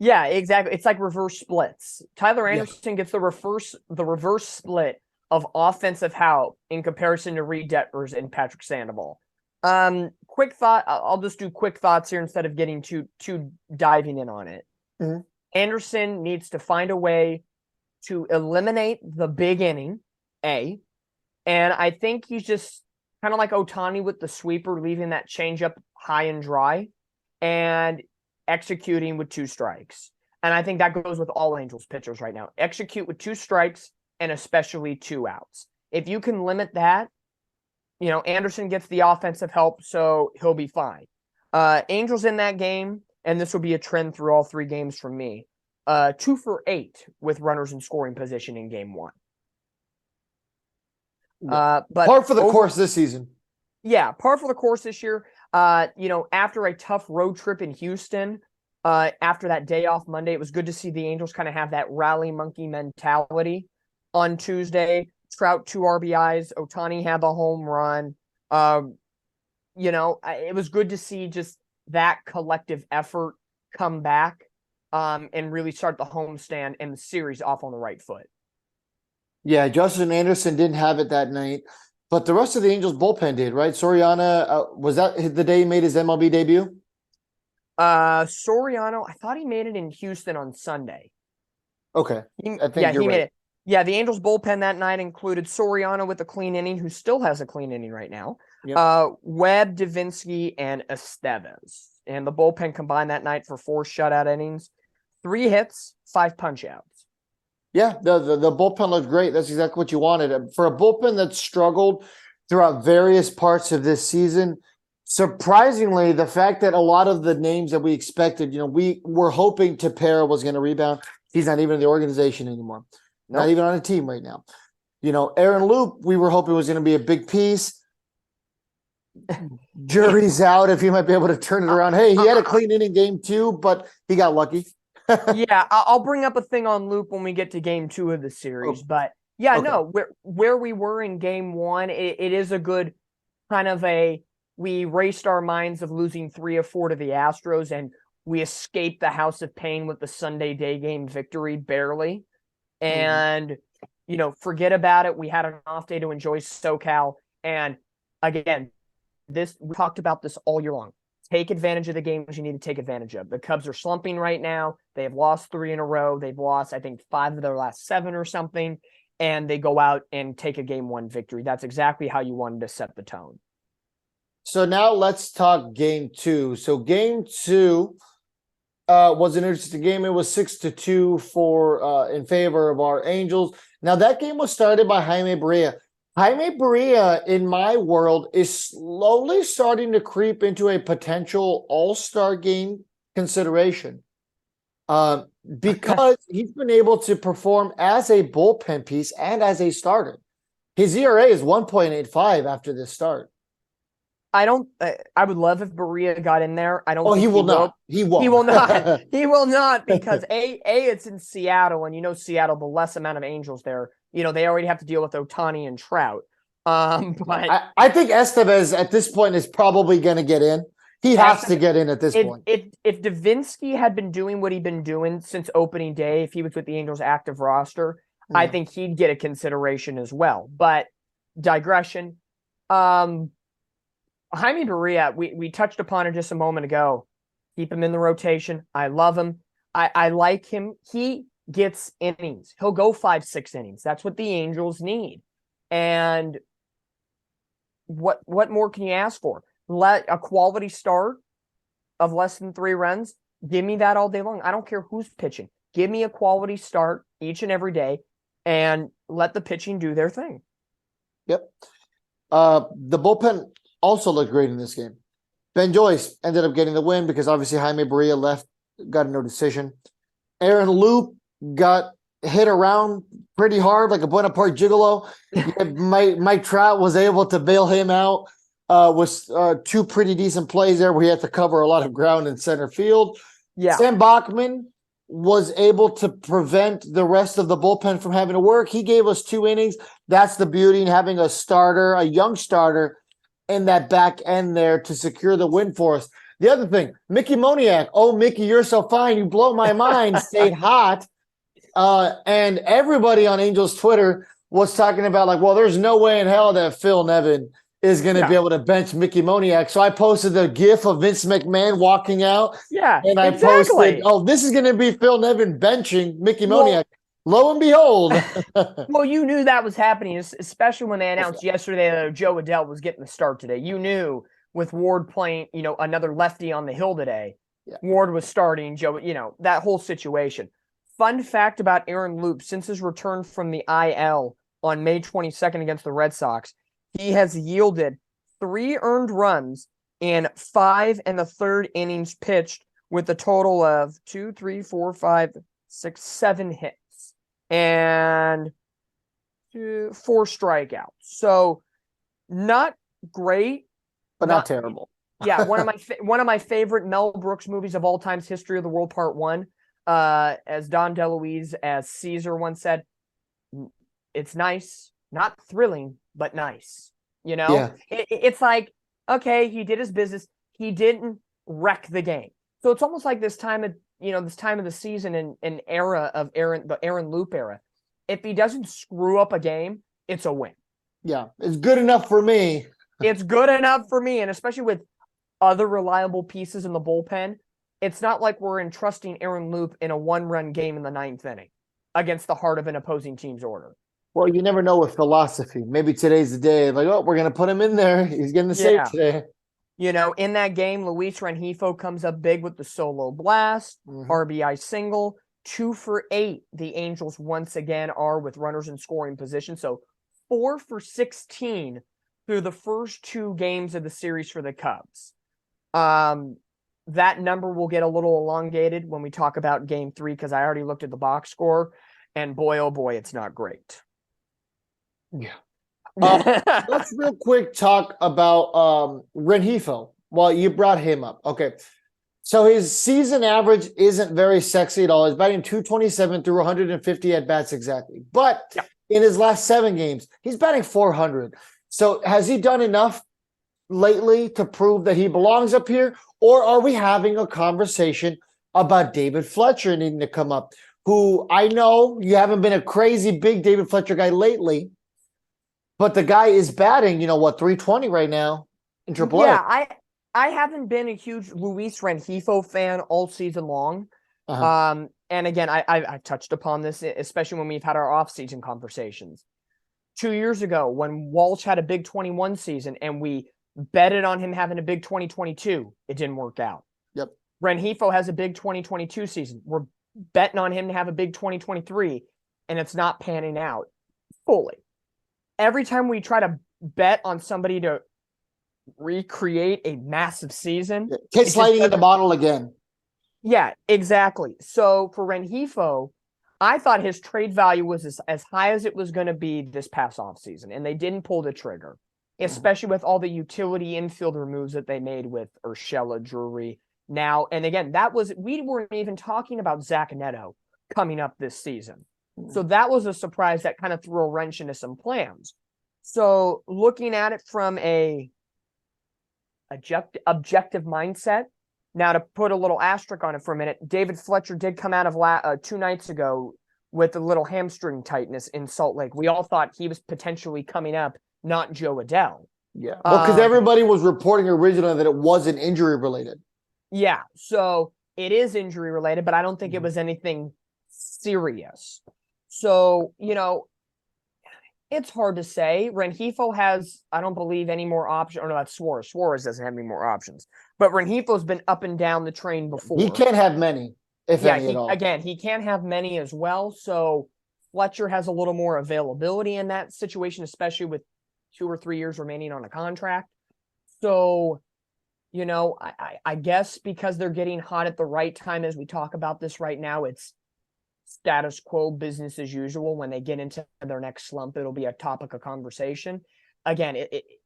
Yeah, exactly. It's like reverse splits. Tyler Anderson gets the reverse split of offensive help in comparison to Reed Detmers and Patrick Sandoval. Quick thought. I'll just do quick thoughts here instead of getting too diving in on it. Mm-hmm. Anderson needs to find a way to eliminate the big inning, and I think he's just kind of like Ohtani with the sweeper, leaving that changeup high and dry, and executing with 2 strikes. And I think that goes with all Angels pitchers right now. Execute with 2 strikes and especially 2 outs. If you can limit that, Anderson gets the offensive help, so he'll be fine. Angels in that game, and this will be a trend through all 3 games from me, 2 for 8 with runners in scoring position in game 1. But par for the course this season. Yeah, par for the course this year. After a tough road trip in Houston, after that day off Monday, it was good to see the Angels kind of have that rally monkey mentality on Tuesday. Trout 2 RBIs, Ohtani had the home run. It was good to see just that collective effort come back and really start the homestand and the series off on the right foot. Yeah, Justin Anderson didn't have it that night, but the rest of the Angels bullpen did, right? Soriano, was that the day he made his MLB debut? Soriano, I thought he made it in Houston on Sunday. Okay. He made it. Yeah, the Angels bullpen that night included Soriano with a clean inning, who still has a clean inning right now. Yep. Webb, Davinsky, and Estevez. And the bullpen combined that night for 4 shutout innings, 3 hits, 5 punch outs. Yeah, the bullpen looked great. That's exactly what you wanted. For a bullpen that struggled throughout various parts of this season, surprisingly, the fact that a lot of the names that we expected, we were hoping Tepera was going to rebound. He's not even in the organization anymore. Nope. Not even on a team right now. Aaron Loop, we were hoping was going to be a big piece. jury's out if he might be able to turn it around. Hey, he had a clean inning game 2, but he got lucky. Yeah, I'll bring up a thing on Loop when we get to game 2 of the series. But yeah, okay. no, where we were in game 1, it is a good kind of we raced our minds of losing 3 of 4 to the Astros, and we escaped the house of pain with the Sunday day game victory, barely. And, forget about it. We had an off day to enjoy SoCal. And again, we talked about this all year long. Take advantage of the games you need to take advantage of. The Cubs are slumping right now. They have lost 3 in a row. They've lost, I think, 5 of their last 7 or something. And they go out and take a game 1 victory. That's exactly how you wanted to set the tone. So now let's talk game 2. So game 2 was an interesting game. It was 6-2 for in favor of our Angels. Now that game was started by Jaime Barria. Jaime Barria, in my world, is slowly starting to creep into a potential all-star game consideration because he's been able to perform as a bullpen piece and as a starter. His ERA is 1.85 after this start. I would love if Barria got in there. I don't think he will not. He won't. He will not. He will not because it's in Seattle, and Seattle, the less amount of Angels there, they already have to deal with Ohtani and Trout. But I think Estevez at this point is probably going to get in. He has to get in at this point. If Davinsky had been doing what he'd been doing since opening day, if he was with the Angels' active roster, I think he'd get a consideration as well. But digression. Jaime Barria, we touched upon it just a moment ago. Keep him in the rotation. I love him. I like him. He gets innings. He'll go 5-6 innings. That's what the Angels need. And what more can you ask for? Let a quality start of less than 3 runs. Give me that all day long. I don't care who's pitching. Give me a quality start each and every day and let the pitching do their thing. Yep. The bullpen also looked great in this game. Ben Joyce ended up getting the win because obviously Jaime Barria got a no decision. Aaron Loop got hit around pretty hard like a Bonaparte gigolo. Mike Trout was able to bail him out with 2 pretty decent plays there where he had to cover a lot of ground in center field. Yeah. Sam Bachman was able to prevent the rest of the bullpen from having to work. He gave us 2 innings. That's the beauty in having a young starter, in that back end there to secure the win for us. The other thing, Mickey Moniak. Oh, Mickey, you're so fine. You blow my mind. Stayed hot. And everybody on Angels Twitter was talking about well, there's no way in hell that Phil Nevin is going to be able to bench Mickey Moniak. So I posted the gif of Vince McMahon walking out. Yeah, and I posted, this is going to be Phil Nevin benching Mickey Moniak. Lo and behold. Well, you knew that was happening, especially when they announced yesterday that Joe Adell was getting the start today. You knew with Ward playing, another lefty on the hill today, Ward was starting, Joe, that whole situation. Fun fact about Aaron Loop, since his return from the IL on May 22nd against the Red Sox, he has yielded 3 earned runs in 5 1/3 innings pitched with a total of 2, 3, 4, 5, 6, 7 hits. And 4 strikeouts. So not great, but not terrible. Yeah, one of my favorite Mel Brooks movies of all time's History of the World Part 1. As Don DeLuise, as Caesar once said, it's nice, not thrilling, but nice. It's like, okay, he did his business. He didn't wreck the game. So it's almost like this time of the season and era of the Aaron Loop era. If he doesn't screw up a game, it's a win. Yeah, it's good enough for me. It's good enough for me, and especially with other reliable pieces in the bullpen, it's not like we're entrusting Aaron Loop in a 1-run game in the 9th inning against the heart of an opposing team's order. Well, you never know with philosophy. Maybe today's the day. We're going to put him in there. He's getting the save today. In that game, Luis Rengifo comes up big with the solo blast, RBI single, 2 for 8. The Angels once again are with runners in scoring position. So 4 for 16 through the first 2 games of the series for the Cubs. That number will get a little elongated when we talk about game 3, because I already looked at the box score, and boy, oh boy, it's not great. Yeah. Let's real quick talk about Rengifo. Well, you brought him up. Okay. So his season average isn't very sexy at all. He's batting 227 through 150 at bats exactly. But in his last 7 games, he's batting 400. So has he done enough lately to prove that he belongs up here? Or are we having a conversation about David Fletcher needing to come up? Who I know you haven't been a crazy big David Fletcher guy lately, but the guy is batting, 320 right now in AAA. Yeah, I haven't been a huge Luis Rengifo fan all season long. And again, I touched upon this, especially when we've had our off-season conversations. 2 years ago, when Walsh had a big 21 season and we betted on him having a big 2022, it didn't work out. Yep. Rengifo has a big 2022 season. We're betting on him to have a big 2023, and it's not panning out fully. Every time we try to bet on somebody to recreate a massive season, kids sliding in the bottle again. Yeah, exactly. So for Rengifo, I thought his trade value was as high as it was going to be this past offseason, and they didn't pull the trigger, especially with all the utility infielder moves that they made with Urshela, Drury. Now, and again, we weren't even talking about Zach Neto coming up this season. So that was a surprise that kind of threw a wrench into some plans. So looking at it from a objective mindset, now to put a little asterisk on it for a minute, David Fletcher did come out of 2 nights ago with a little hamstring tightness in Salt Lake. We all thought he was potentially coming up, not Joe Adell. Yeah, well, because everybody was reporting originally that it wasn't injury related. Yeah, so it is injury related, but I don't think it was anything serious. So, it's hard to say. Rengifo has, I don't believe, any more options. Oh, no, that's Suarez. Suarez doesn't have any more options. But Rengifo's been up and down the train before. He can't have many, if any at all. Again, he can't have many as well. So Fletcher has a little more availability in that situation, especially with 2 or 3 years remaining on a contract. So, I guess because they're getting hot at the right time as we talk about this right now, it's status quo, business as usual. When they get into their next slump, it'll be a topic of conversation. Again,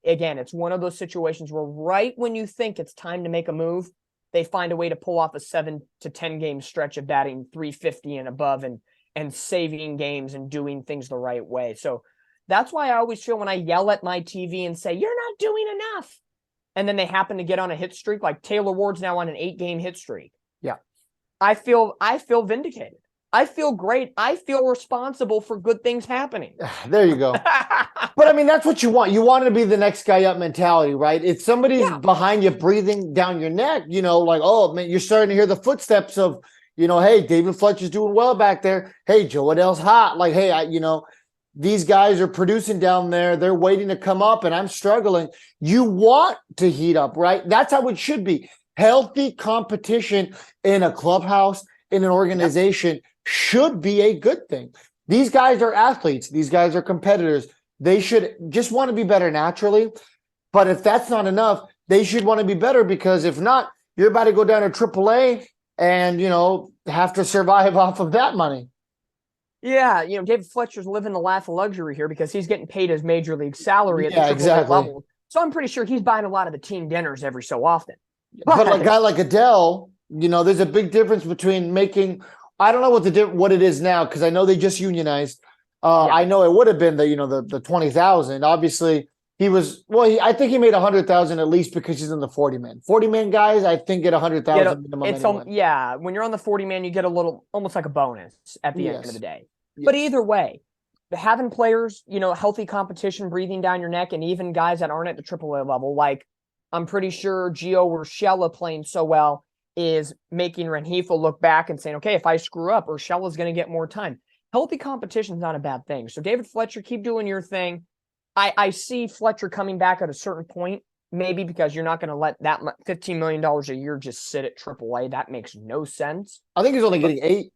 it's one of those situations where right when you think it's time to make a move, they find a way to pull off a 7 to 10 game stretch of batting 350 and above and saving games and doing things the right way. So that's why I always feel when I yell at my TV and say, "You're not doing enough," and then they happen to get on a hit streak, like Taylor Ward's now on an 8-game hit streak. Yeah. I feel vindicated. I feel great. I feel responsible for good things happening. There you go. But I mean, that's what you want. You want to be the next guy up mentality, right? If somebody's behind you breathing down your neck, like, oh man, you're starting to hear the footsteps of, hey, David Fletcher's doing well back there. Hey, Joe Adell's hot. Like, hey, these guys are producing down there. They're waiting to come up and I'm struggling. You want to heat up, right? That's how it should be. Healthy competition in a clubhouse, in an organization should be a good thing. These guys are athletes. These guys are competitors. They should just want to be better naturally. But if that's not enough, they should want to be better, because if not, you're about to go down to AAA and, have to survive off of that money. Yeah, David Fletcher's living the life of luxury here because he's getting paid his major league salary at the AAA level. So I'm pretty sure he's buying a lot of the team dinners every so often. But a guy like Adell, there's a big difference between making – I don't know what it is now, because I know they just unionized. I know it would have been the 20,000. Obviously, he was I think he made 100,000 at least because he's in the 40-man. 40-man guys, I think, get 100,000 minimum. Anyway. When you're on the 40-man, you get a little, almost like a bonus at the end of the day. Yes. But either way, having players, healthy competition breathing down your neck, and even guys that aren't at the AAA level, like I'm pretty sure Gio Urshela playing so well is making Rengifo look back and saying, okay, if I screw up, Urshela's going to get more time. Healthy competition is not a bad thing. So David Fletcher, keep doing your thing. I see Fletcher coming back at a certain point, maybe because you're not going to let that $15 million a year just sit at AAA. That makes no sense. I think he's only getting 8.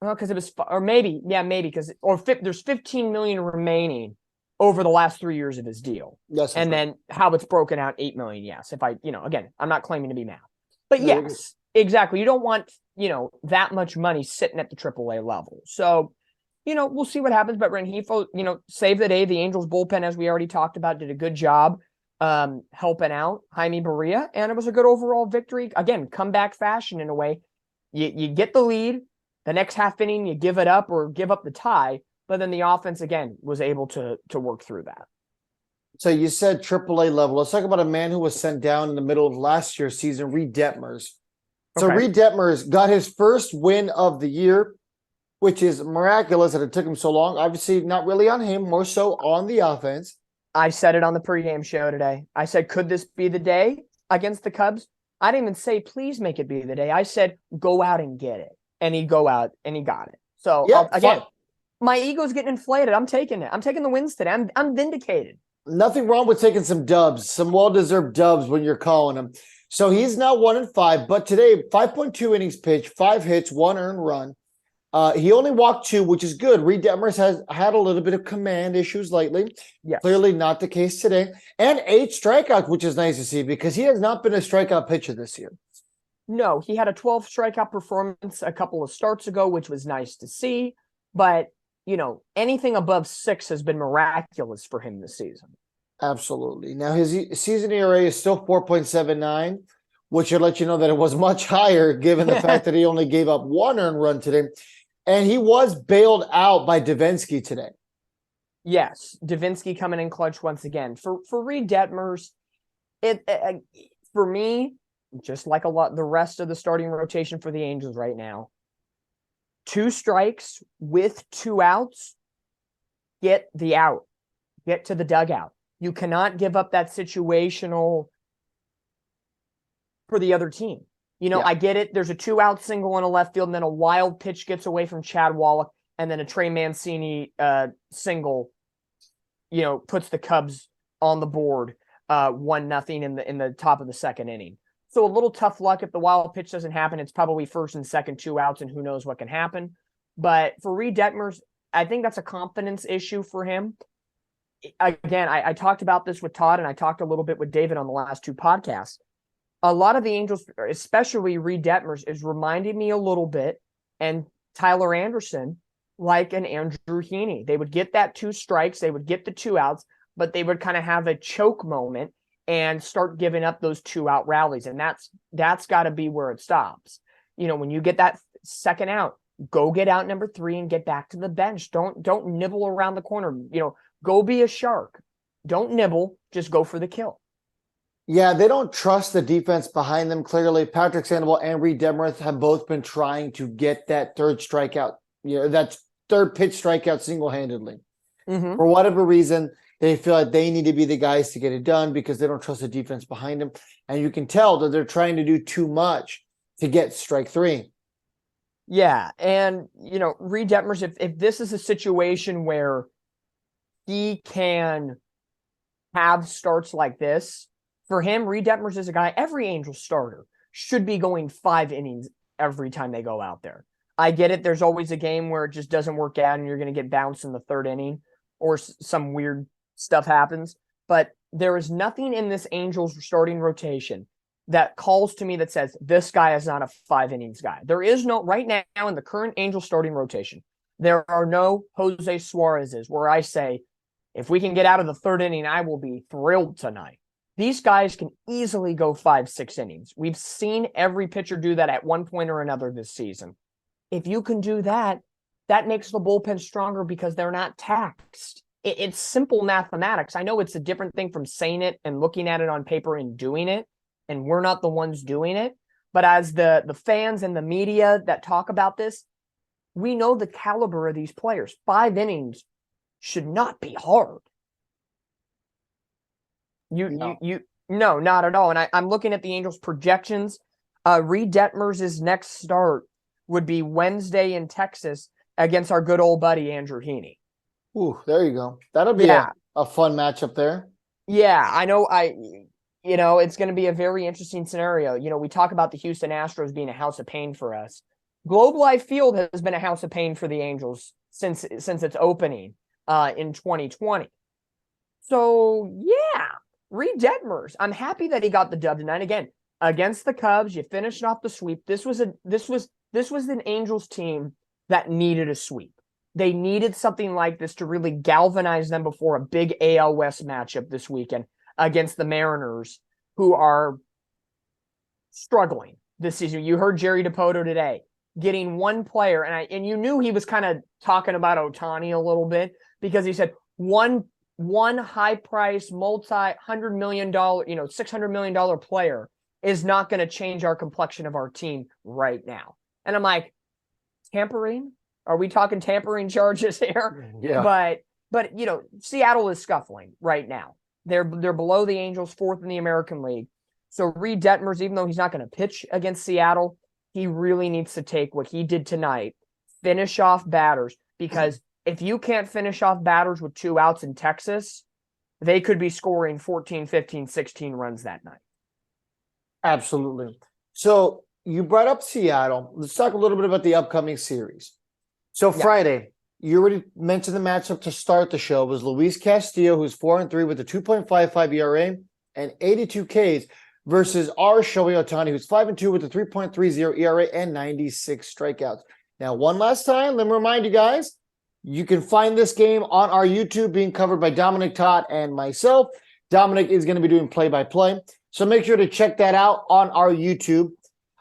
Well, because it was, or maybe, because there's $15 million remaining over the last 3 years of his deal. Yes, and then how it's broken out, $8 million. Yes, if again, I'm not claiming to be math. But yes, exactly. You don't want, that much money sitting at the AAA level. So, we'll see what happens. But Rengifo, saved the day. The Angels bullpen, as we already talked about, did a good job helping out Jaime Barria, and it was a good overall victory. Again, comeback fashion in a way. You get the lead, the next half inning you give it up or give up the tie, but then the offense again was able to work through that. So you said AAA level. Let's talk about a man who was sent down in the middle of last year's season, Reed Detmers. So Reed Detmers got his first win of the year, which is miraculous that it took him so long. Obviously, not really on him, more so on the offense. I said it on the pregame show today. I said, could this be the day against the Cubs? I didn't even say, please make it be the day. I said, go out and get it. And he'd go out and he got it. So again, my ego's getting inflated. I'm taking it. I'm taking the wins today. I'm vindicated. Nothing wrong with taking some dubs, some well-deserved dubs when you're calling them. So he's now 1-5, but today 5.2 innings pitched, 5 hits, 1 earned run. He only walked 2, which is good. Reed Detmers has had a little bit of command issues lately. Yes. Clearly not the case today. And 8 strikeouts, which is nice to see because he has not been a strikeout pitcher this year. No, he had a 12 strikeout performance a couple of starts ago, which was nice to see. But, anything above 6 has been miraculous for him this season. Absolutely. Now, his season ERA is still 4.79, which should let you know that it was much higher given the fact that he only gave up 1 earned run today. And he was bailed out by Davinsky today. Yes, Davinsky coming in clutch once again. For Reed Detmers, for me, just like the rest of the starting rotation for the Angels right now, 2 strikes with 2 outs, get the out, get to the dugout. You cannot give up that situational for the other team. I get it. There's a 2-out single in a left field, and then a wild pitch gets away from Chad Wallach, and then a Trey Mancini single, puts the Cubs on the board 1-0 in the top of the second inning. So a little tough luck if the wild pitch doesn't happen. It's probably first and second 2 outs, and who knows what can happen. But for Reed Detmers, I think that's a confidence issue for him. Again, I talked about this with Todd, and I talked a little bit with David on the last 2 podcasts. A lot of the Angels, especially Reed Detmers, is reminding me a little bit, and Tyler Anderson, like an Andrew Heaney. They would get that 2 strikes, they would get the 2 outs, but they would kind of have a choke moment and start giving up those 2-out rallies. And that's got to be where it stops. When you get that second out, go get out number 3 and get back to the bench. Don't nibble around the corner. Go be a shark. Don't nibble, just go for the kill. Yeah, they don't trust the defense behind them. Clearly, Patrick Sandoval and Reed Detmers have both been trying to get that third strikeout, that third pitch strikeout single-handedly. Mm-hmm. For whatever reason, they feel like they need to be the guys to get it done because they don't trust the defense behind them. And you can tell that they're trying to do too much to get strike 3. Yeah, and, Reed Detmers, if this is a situation where he can have starts like this, for him, Reed Detmers is a guy, every Angels starter should be going 5 innings every time they go out there. I get it. There's always a game where it just doesn't work out and you're going to get bounced in the 3rd inning or some weird stuff happens. But there is nothing in this Angels starting rotation that calls to me that says this guy is not a 5 innings guy. There is no, right now in the current Angels starting rotation, there are no Jose Suarez's where I say, if we can get out of the 3rd inning, I will be thrilled tonight. These guys can easily go 5-6 innings. We've seen every pitcher do that at one point or another this season. If you can do that, that makes the bullpen stronger because they're not taxed. It's simple mathematics. I know it's a different thing from saying it and looking at it on paper and doing it, and we're not the ones doing it. But as the fans and the media that talk about this, we know the caliber of these players. 5 innings should not be hard. No, not at all. And I'm looking at the Angels projections. Reed Detmers' next start would be Wednesday in Texas against our good old buddy Andrew Heaney. Ooh, there you go. That'll be a fun matchup there. Yeah, I know. It's going to be a very interesting scenario. We talk about the Houston Astros being a house of pain for us. Globe Life Field has been a house of pain for the Angels since its opening in 2020. So yeah, Reed Detmers. I'm happy that he got the dub tonight. Again, against the Cubs, you finished off the sweep. This was an Angels team that needed a sweep. They needed something like this to really galvanize them before a big AL West matchup this weekend against the Mariners, who are struggling this season. You heard Jerry DiPoto today getting one player, and you knew he was kind of talking about Ohtani a little bit, because he said one high price multi-$100 million, $600 million player is not going to change our complexion of our team right now. And I'm like, tampering? Are we talking tampering charges here? Yeah. But Seattle is scuffling right now. They're below the Angels, fourth in the American League. So Reed Detmers, even though he's not going to pitch against Seattle, he really needs to take what he did tonight, finish off batters, because if you can't finish off batters with 2 outs in Texas, they could be scoring 14, 15, 16 runs that night. Absolutely. So you brought up Seattle. Let's talk a little bit about the upcoming series. So Friday, you already mentioned the matchup to start the show, was Luis Castillo, who's 4-3 with a 2.55 ERA and 82 Ks, versus our Shohei Ohtani, who's 5-2 with a 3.30 ERA and 96 strikeouts. Now, one last time, let me remind you guys, you can find this game on our YouTube being covered by Dominick, Todd, and myself. Dominick is going to be doing play-by-play. So make sure to check that out on our YouTube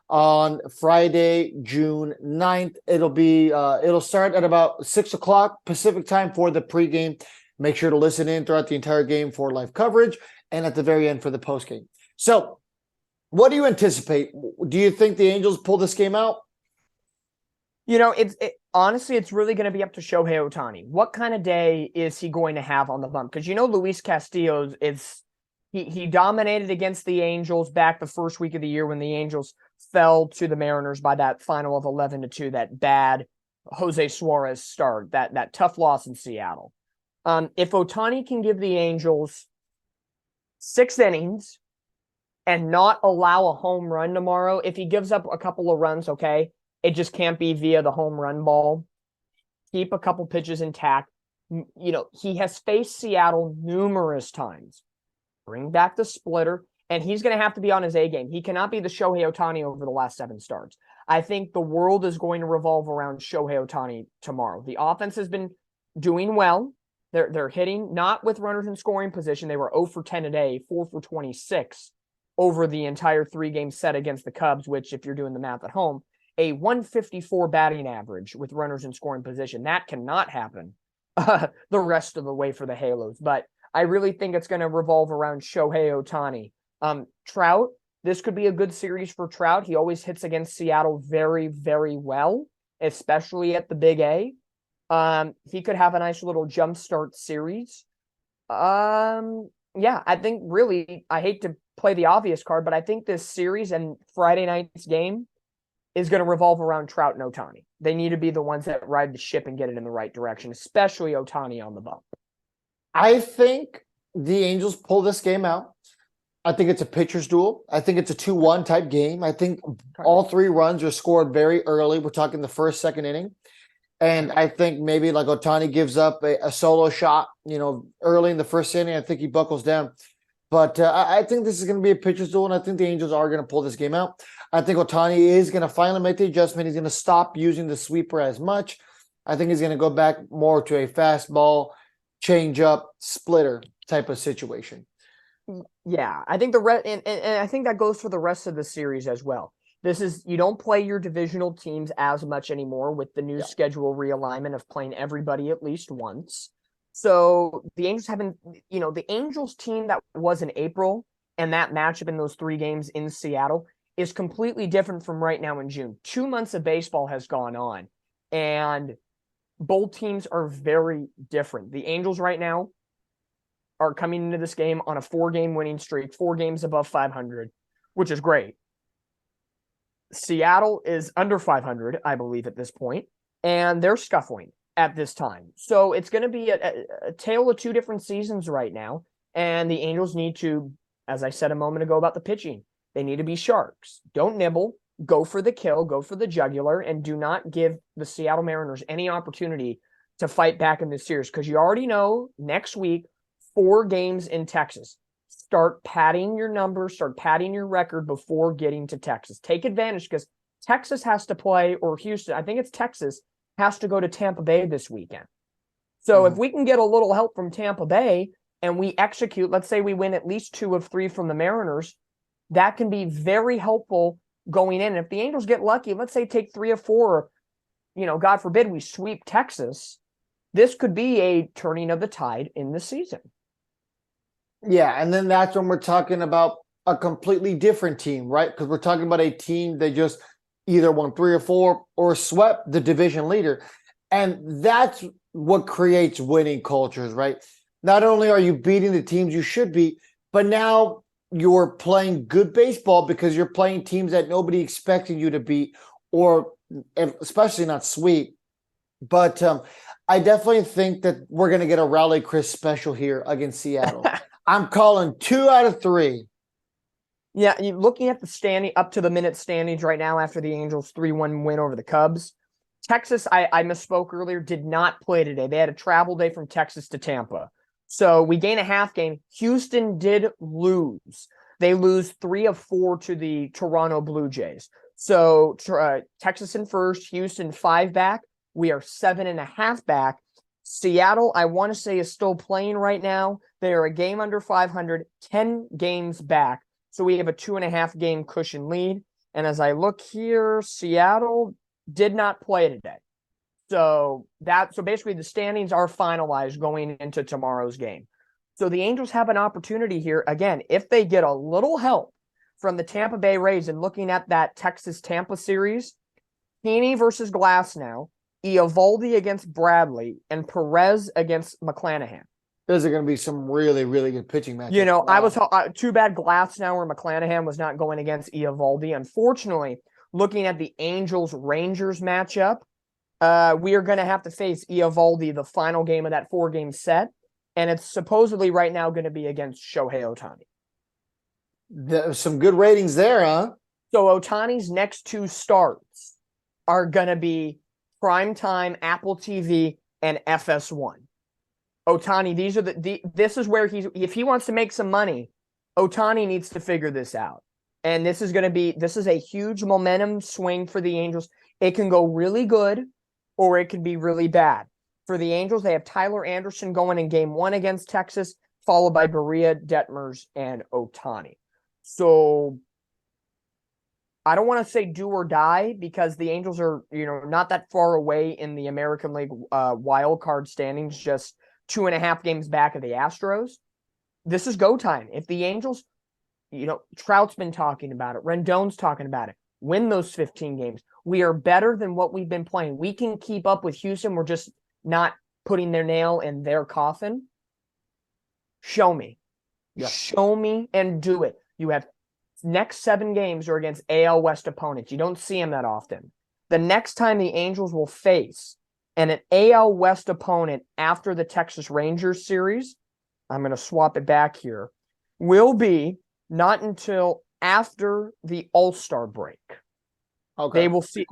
on Friday, June 9th. It'll start at about 6 o'clock Pacific time for the pregame. Make sure to listen in throughout the entire game for live coverage, and at the very end for the postgame. So what do you anticipate? Do you think the Angels pull this game out? Honestly, it's really going to be up to Shohei Ohtani. What kind of day is he going to have on the bump? Because Luis Castillo he dominated against the Angels back the first week of the year when the Angels fell to the Mariners by that final of 11-2, that bad Jose Suarez start, that tough loss in Seattle. If Ohtani can give the Angels 6 innings and not allow a home run tomorrow, if he gives up a couple of runs, okay, it just can't be via the home run ball. Keep a couple pitches intact. He has faced Seattle numerous times. Bring back the splitter, and he's going to have to be on his A game. He cannot be the Shohei Ohtani over the last 7 starts. I think the world is going to revolve around Shohei Ohtani tomorrow. The offense has been doing well. They're hitting, not with runners in scoring position. They were 0 for 10 today, 4 for 26 over the entire 3-game set against the Cubs, which, if you're doing the math at home, a 154 batting average with runners in scoring position. That cannot happen the rest of the way for the Halos. But I really think it's going to revolve around Shohei Ohtani. Trout, this could be a good series for Trout. He always hits against Seattle very, very well, especially at the Big A. He could have a nice little jumpstart series. I think really, I hate to play the obvious card, but I think this series and Friday night's game is going to revolve around Trout and Ohtani. They need to be the ones that ride the ship and get it in the right direction, especially Ohtani on the bump. I think the Angels pull this game out. I think it's a pitcher's duel. I think it's a 2-1 type game. I think all 3 runs are scored very early. We're talking the first, second inning. And I think maybe like Ohtani gives up a solo shot, early in the first inning. I think he buckles down. But I think this is going to be a pitcher's duel, and I think the Angels are going to pull this game out. I think Ohtani is going to finally make the adjustment. He's going to stop using the sweeper as much. I think he's going to go back more to a fastball, change-up, splitter type of situation. Yeah, I think and I think that goes for the rest of the series as well. You don't play your divisional teams as much anymore with the new schedule realignment of playing everybody at least once. So the Angels the Angels team that was in April and that matchup in those 3 games in Seattle is completely different from right now in June. 2 months of baseball has gone on, and both teams are very different. The Angels right now are coming into this game on a 4-game winning streak, 4 games above 500, which is great. Seattle is under 500, I believe, at this point, and they're scuffling at this time. So it's going to be a tale of 2 different seasons right now, and the Angels need to, as I said a moment ago about the pitching, they need to be sharks. Don't nibble. Go for the kill, go for the jugular, and do not give the Seattle Mariners any opportunity to fight back in this series, because you already know next week, 4 games in Texas. Start padding your numbers, start padding your record before getting to Texas. Take advantage, because Texas has to play, or Houston, I think it's Texas, has to go to Tampa Bay this weekend. So if we can get a little help from Tampa Bay and we execute, let's say we win at least 2 of 3 from the Mariners, that can be very helpful going in. And if the Angels get lucky, let's say take 3 or 4, God forbid we sweep Texas, this could be a turning of the tide in the season. Yeah, and then that's when we're talking about a completely different team, right? Because we're talking about a team that just either won 3 or 4 or swept the division leader. And that's what creates winning cultures, right? Not only are you beating the teams you should beat, but now you're playing good baseball because you're playing teams that nobody expected you to beat, or especially not sweep. But I definitely think that we're going to get a Rally Chris special here against Seattle. I'm calling 2 out of 3. Yeah, you're looking at the standing up to the minute standings right now after the Angels 3-1 win over the Cubs. Texas, I misspoke earlier, did not play today. They had a travel day from Texas to Tampa. So we gain a half game. Houston did lose. They lose 3 of 4 to the Toronto Blue Jays. So Texas in first, Houston 5 back. We are 7.5 back. Seattle, I want to say, is still playing right now. They are a game under 500, 10 games back. So we have a 2.5 game cushion lead. And as I look here, Seattle did not play today. So basically the standings are finalized going into tomorrow's game. So the Angels have an opportunity here. Again, if they get a little help from the Tampa Bay Rays, and looking at that Texas-Tampa series, Heaney versus Glasnow, Eovaldi against Bradley, and Perez against McClanahan. Those are going to be some really, really good pitching matches. Wow. I was too bad Glasnow or McClanahan was not going against Eovaldi. Unfortunately, looking at the Angels-Rangers matchup, we are going to have to face Eovaldi the final game of that 4-game set, and it's supposedly right now going to be against Shohei Ohtani. There's some good ratings there, huh? So Ohtani's next 2 starts are going to be primetime Apple TV and FS1. Ohtani, these are this is where if he wants to make some money, Ohtani needs to figure this out. And this is a huge momentum swing for the Angels. It can go really good or it can be really bad. For the Angels, they have Tyler Anderson going in game 1 against Texas, followed by Berea, Detmers, and Ohtani. So I don't want to say do or die because the Angels are, not that far away in the American League wild card standings, just 2.5 games back of the Astros. This is go time. If the Angels, Trout's been talking about it, Rendon's talking about it, win those 15 games. We are better than what we've been playing. We can keep up with Houston. We're just not putting their nail in their coffin. Show me. Yeah. Show me and do it. You have next 7 games are against AL West opponents. You don't see them that often. The next time the Angels will face an AL West opponent after the Texas Rangers series, I'm going to swap it back here, will be not until after the All-Star break. Okay. They will see.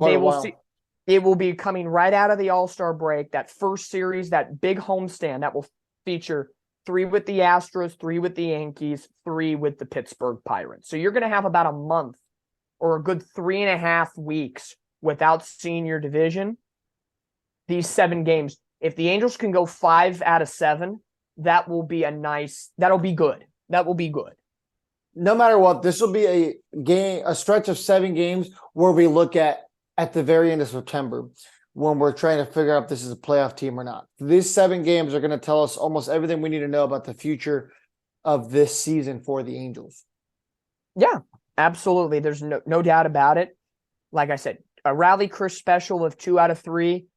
It will be coming right out of the All-Star break. That first series, that big homestand that will feature 3 with the Astros, 3 with the Yankees, 3 with the Pittsburgh Pirates. So you're going to have about a month or a good 3.5 weeks without seeing your division. These 7 games, if the Angels can go 5 out of 7, that'll be good. That will be good. No matter what, this will be a stretch of 7 games where we look at the very end of September when we're trying to figure out if this is a playoff team or not. These 7 games are going to tell us almost everything we need to know about the future of this season for the Angels. Yeah, absolutely. There's no doubt about it. Like I said, a Rally Chris special of 2 out of 3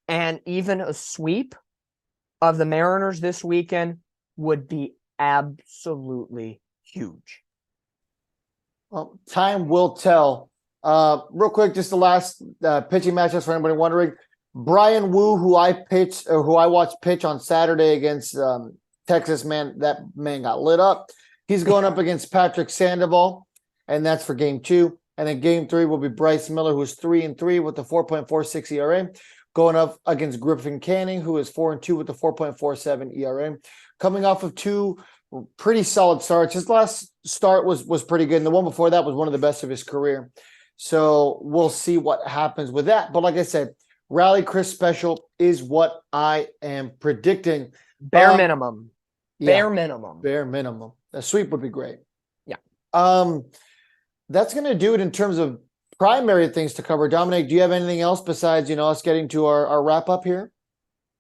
and even a sweep of the Mariners this weekend would be absolutely huge. Well, time will tell. Real quick, just the last pitching matchups for anybody wondering. Brian Wu, who I watched pitch on Saturday against Texas, that man got lit up. He's going up against Patrick Sandoval, and that's for game 2. And then game 3 will be Bryce Miller, who's 3-3 with the 4.46 ERA, going up against Griffin Canning, who is 4-2 with the 4.47 ERA. Coming off of 2 pretty solid starts. His last start was pretty good, and the one before that was one of the best of his career. So we'll see what happens with that. But like I said, Rally Chris special is what I am predicting. Bare minimum. Yeah, Bare minimum. bare minimum. A sweep would be great. Yeah. That's going to do it in terms of primary things to cover. Dominic, do you have anything else besides, us getting to our wrap up here?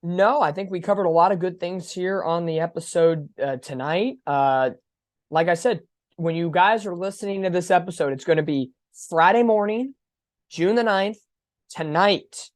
No, I think we covered a lot of good things here on the episode tonight. Like I said, when you guys are listening to this episode, it's going to be Friday morning, June the 9th. Tonight,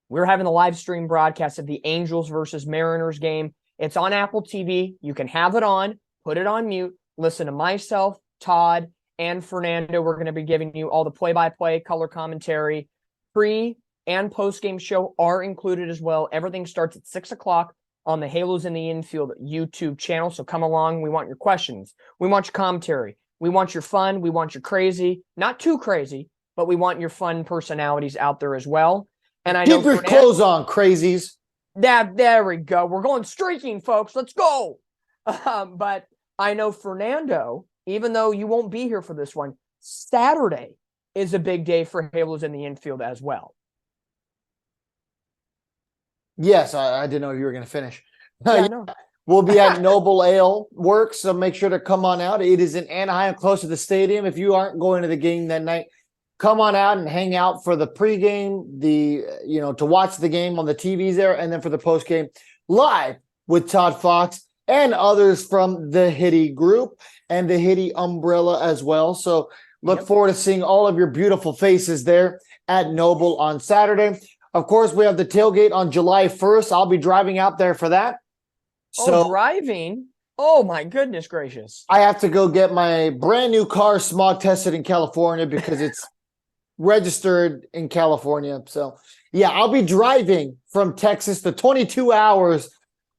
we're having the live stream broadcast of the Angels versus Mariners game. It's on Apple TV. You can have it on, put it on mute, listen to myself, Todd, and Fernando. We're going to be giving you all the play-by-play, color commentary. Pre- and post-game show are included as well. Everything starts at 6 o'clock on the Halos in the Infield YouTube channel. So come along. We want your questions. We want your commentary. We want your fun. We want your crazy. Not too crazy, but we want your fun personalities out there as well. And I Keep your clothes on, crazies. There we go. We're going streaking, folks. Let's go. But I know Fernando, even though you won't be here for this one, Saturday is a big day for Halos in the Infield as well. Yes, I didn't know you were going to finish. Yeah, no. We'll be at Noble Ale Works, so make sure to come on out. It is in Anaheim, close to the stadium. If you aren't going to the game that night, come on out and hang out for the pregame, to watch the game on the TVs there, and then for the postgame live with Todd Fox and others from the Hitty group and the Hitty umbrella as well. So look forward to seeing all of your beautiful faces there at Noble on Saturday. Of course, we have the tailgate on July 1st. I'll be driving out there for that. So Driving? Oh, my goodness gracious. I have to go get my brand new car smog tested in California because it's registered in California. So, yeah, I'll be driving from Texas the 22 hours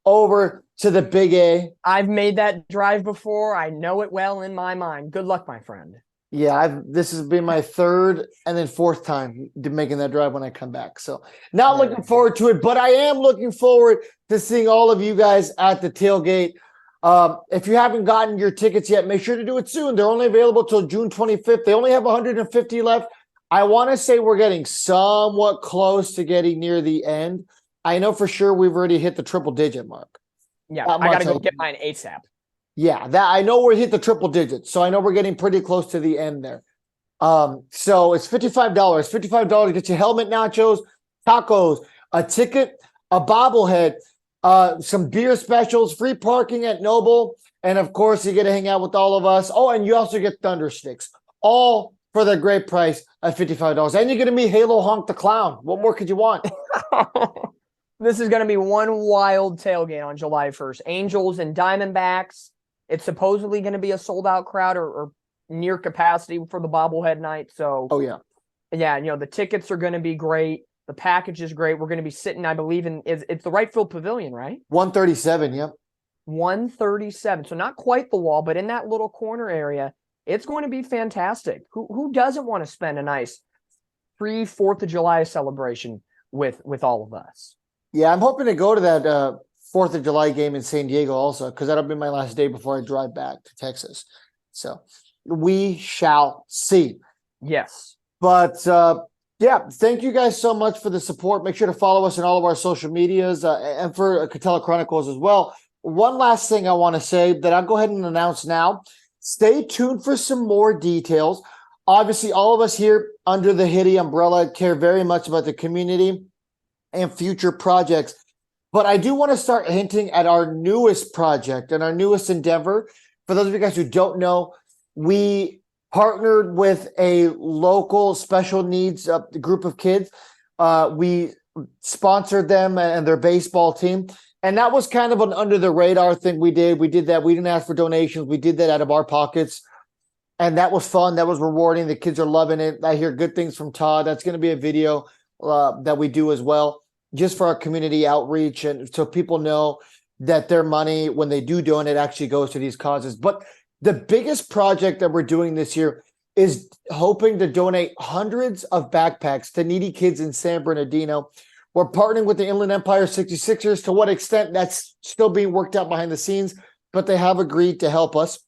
over to the Big A. I've made that drive before. I know it well in my mind. Good luck, my friend. Yeah, this has been my third and then fourth time making that drive when I come back. So not looking forward to it, but I am looking forward to seeing all of you guys at the tailgate. If you haven't gotten your tickets yet, make sure to do it soon. They're only available till June 25th. They only have 150 left. I want to say we're getting somewhat close to getting near the end. I know for sure we've already hit the triple digit mark. Yeah, I got to go get mine ASAP. Yeah, that I know we're hit the triple digits, so I know we're getting pretty close to the end there. So it's $55. $55 to get you helmet, nachos, tacos, a ticket, a bobblehead, some beer specials, free parking at Noble, and of course you get to hang out with all of us. Oh, and you also get thunder sticks, all for the great price of $55. And you're going to meet Halo Honk the Clown. What more could you want? This is going to be one wild tailgate on July 1st. Angels and Diamondbacks. It's supposedly going to be a sold-out crowd or near capacity for the bobblehead night. So, yeah, the tickets are going to be great. The package is great. We're going to be sitting, I believe, it's the right field pavilion, right? 137, yep. 137. So not quite the wall, but in that little corner area, it's going to be fantastic. Who doesn't want to spend a nice pre-4th of July celebration with all of us? Yeah, I'm hoping to go to that 4th of July game in San Diego also, because that'll be my last day before I drive back to Texas. So we shall see. Yes. But yeah, thank you guys so much for the support. Make sure to follow us on all of our social medias and for Katella Chronicles as well. One last thing I want to say that I'll go ahead and announce now. Stay tuned for some more details. Obviously, all of us here under the Hitty umbrella care very much about the community and future projects. But I do want to start hinting at our newest project and our newest endeavor. For those of you guys who don't know, we partnered with a local special needs group of kids. We sponsored them and their baseball team. And that was kind of an under the radar thing we did. We did that. We didn't ask for donations. We did that out of our pockets. And that was fun. That was rewarding. The kids are loving it. I hear good things from Todd. That's going to be a video that we do as well, just for our community outreach and so people know that their money, when they do donate, actually goes to these causes. But the biggest project that we're doing this year is hoping to donate hundreds of backpacks to needy kids in San Bernardino. We're partnering with the Inland Empire 66ers. To what extent, that's still being worked out behind the scenes, but they have agreed to help us.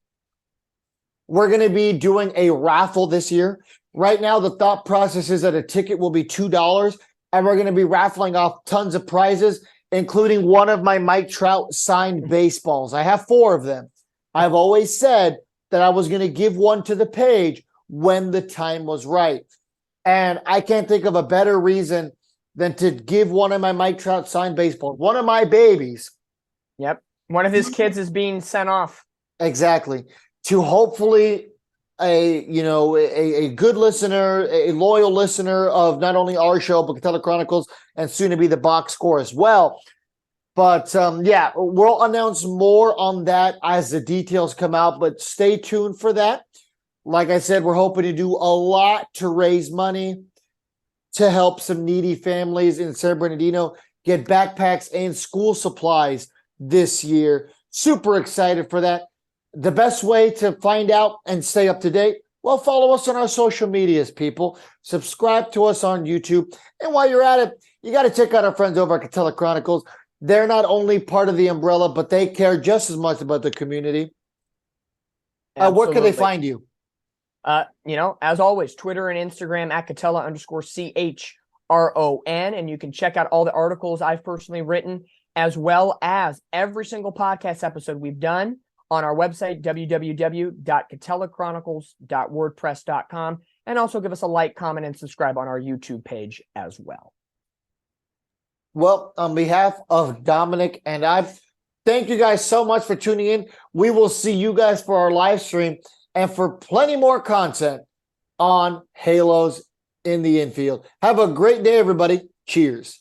We're going to be doing a raffle this year. Right now, the thought process is that a ticket will be $2. and we're going to be raffling off tons of prizes, including one of my Mike Trout signed baseballs. I have 4 of them. I've always said that I was going to give one to the page when the time was right. And I can't think of a better reason than to give one of my Mike Trout signed baseballs, one of my babies. Yep. One of his kids is being sent off. Exactly. To hopefully a good listener, a loyal listener of not only our show, but Katella Chronicles, and soon to be the box score as well. But yeah, we'll announce more on that as the details come out, but stay tuned for that. Like I said, we're hoping to do a lot to raise money to help some needy families in San Bernardino get backpacks and school supplies this year. Super excited for that. The best way to find out and stay up to date, well, follow us on our social medias, people. Subscribe to us on YouTube. And while you're at it, you got to check out our friends over at Katella Chronicles. They're not only part of the umbrella, but they care just as much about the community. Where can they find you? As always, Twitter and Instagram at Katella_CHRON. And you can check out all the articles I've personally written, as well as every single podcast episode we've done on our website, www.katellachronicles.wordpress.com. And also give us a like, comment, and subscribe on our YouTube page as well. Well, on behalf of Dominic and I, thank you guys so much for tuning in. We will see you guys for our live stream and for plenty more content on Halos in the Infield. Have a great day, everybody. Cheers.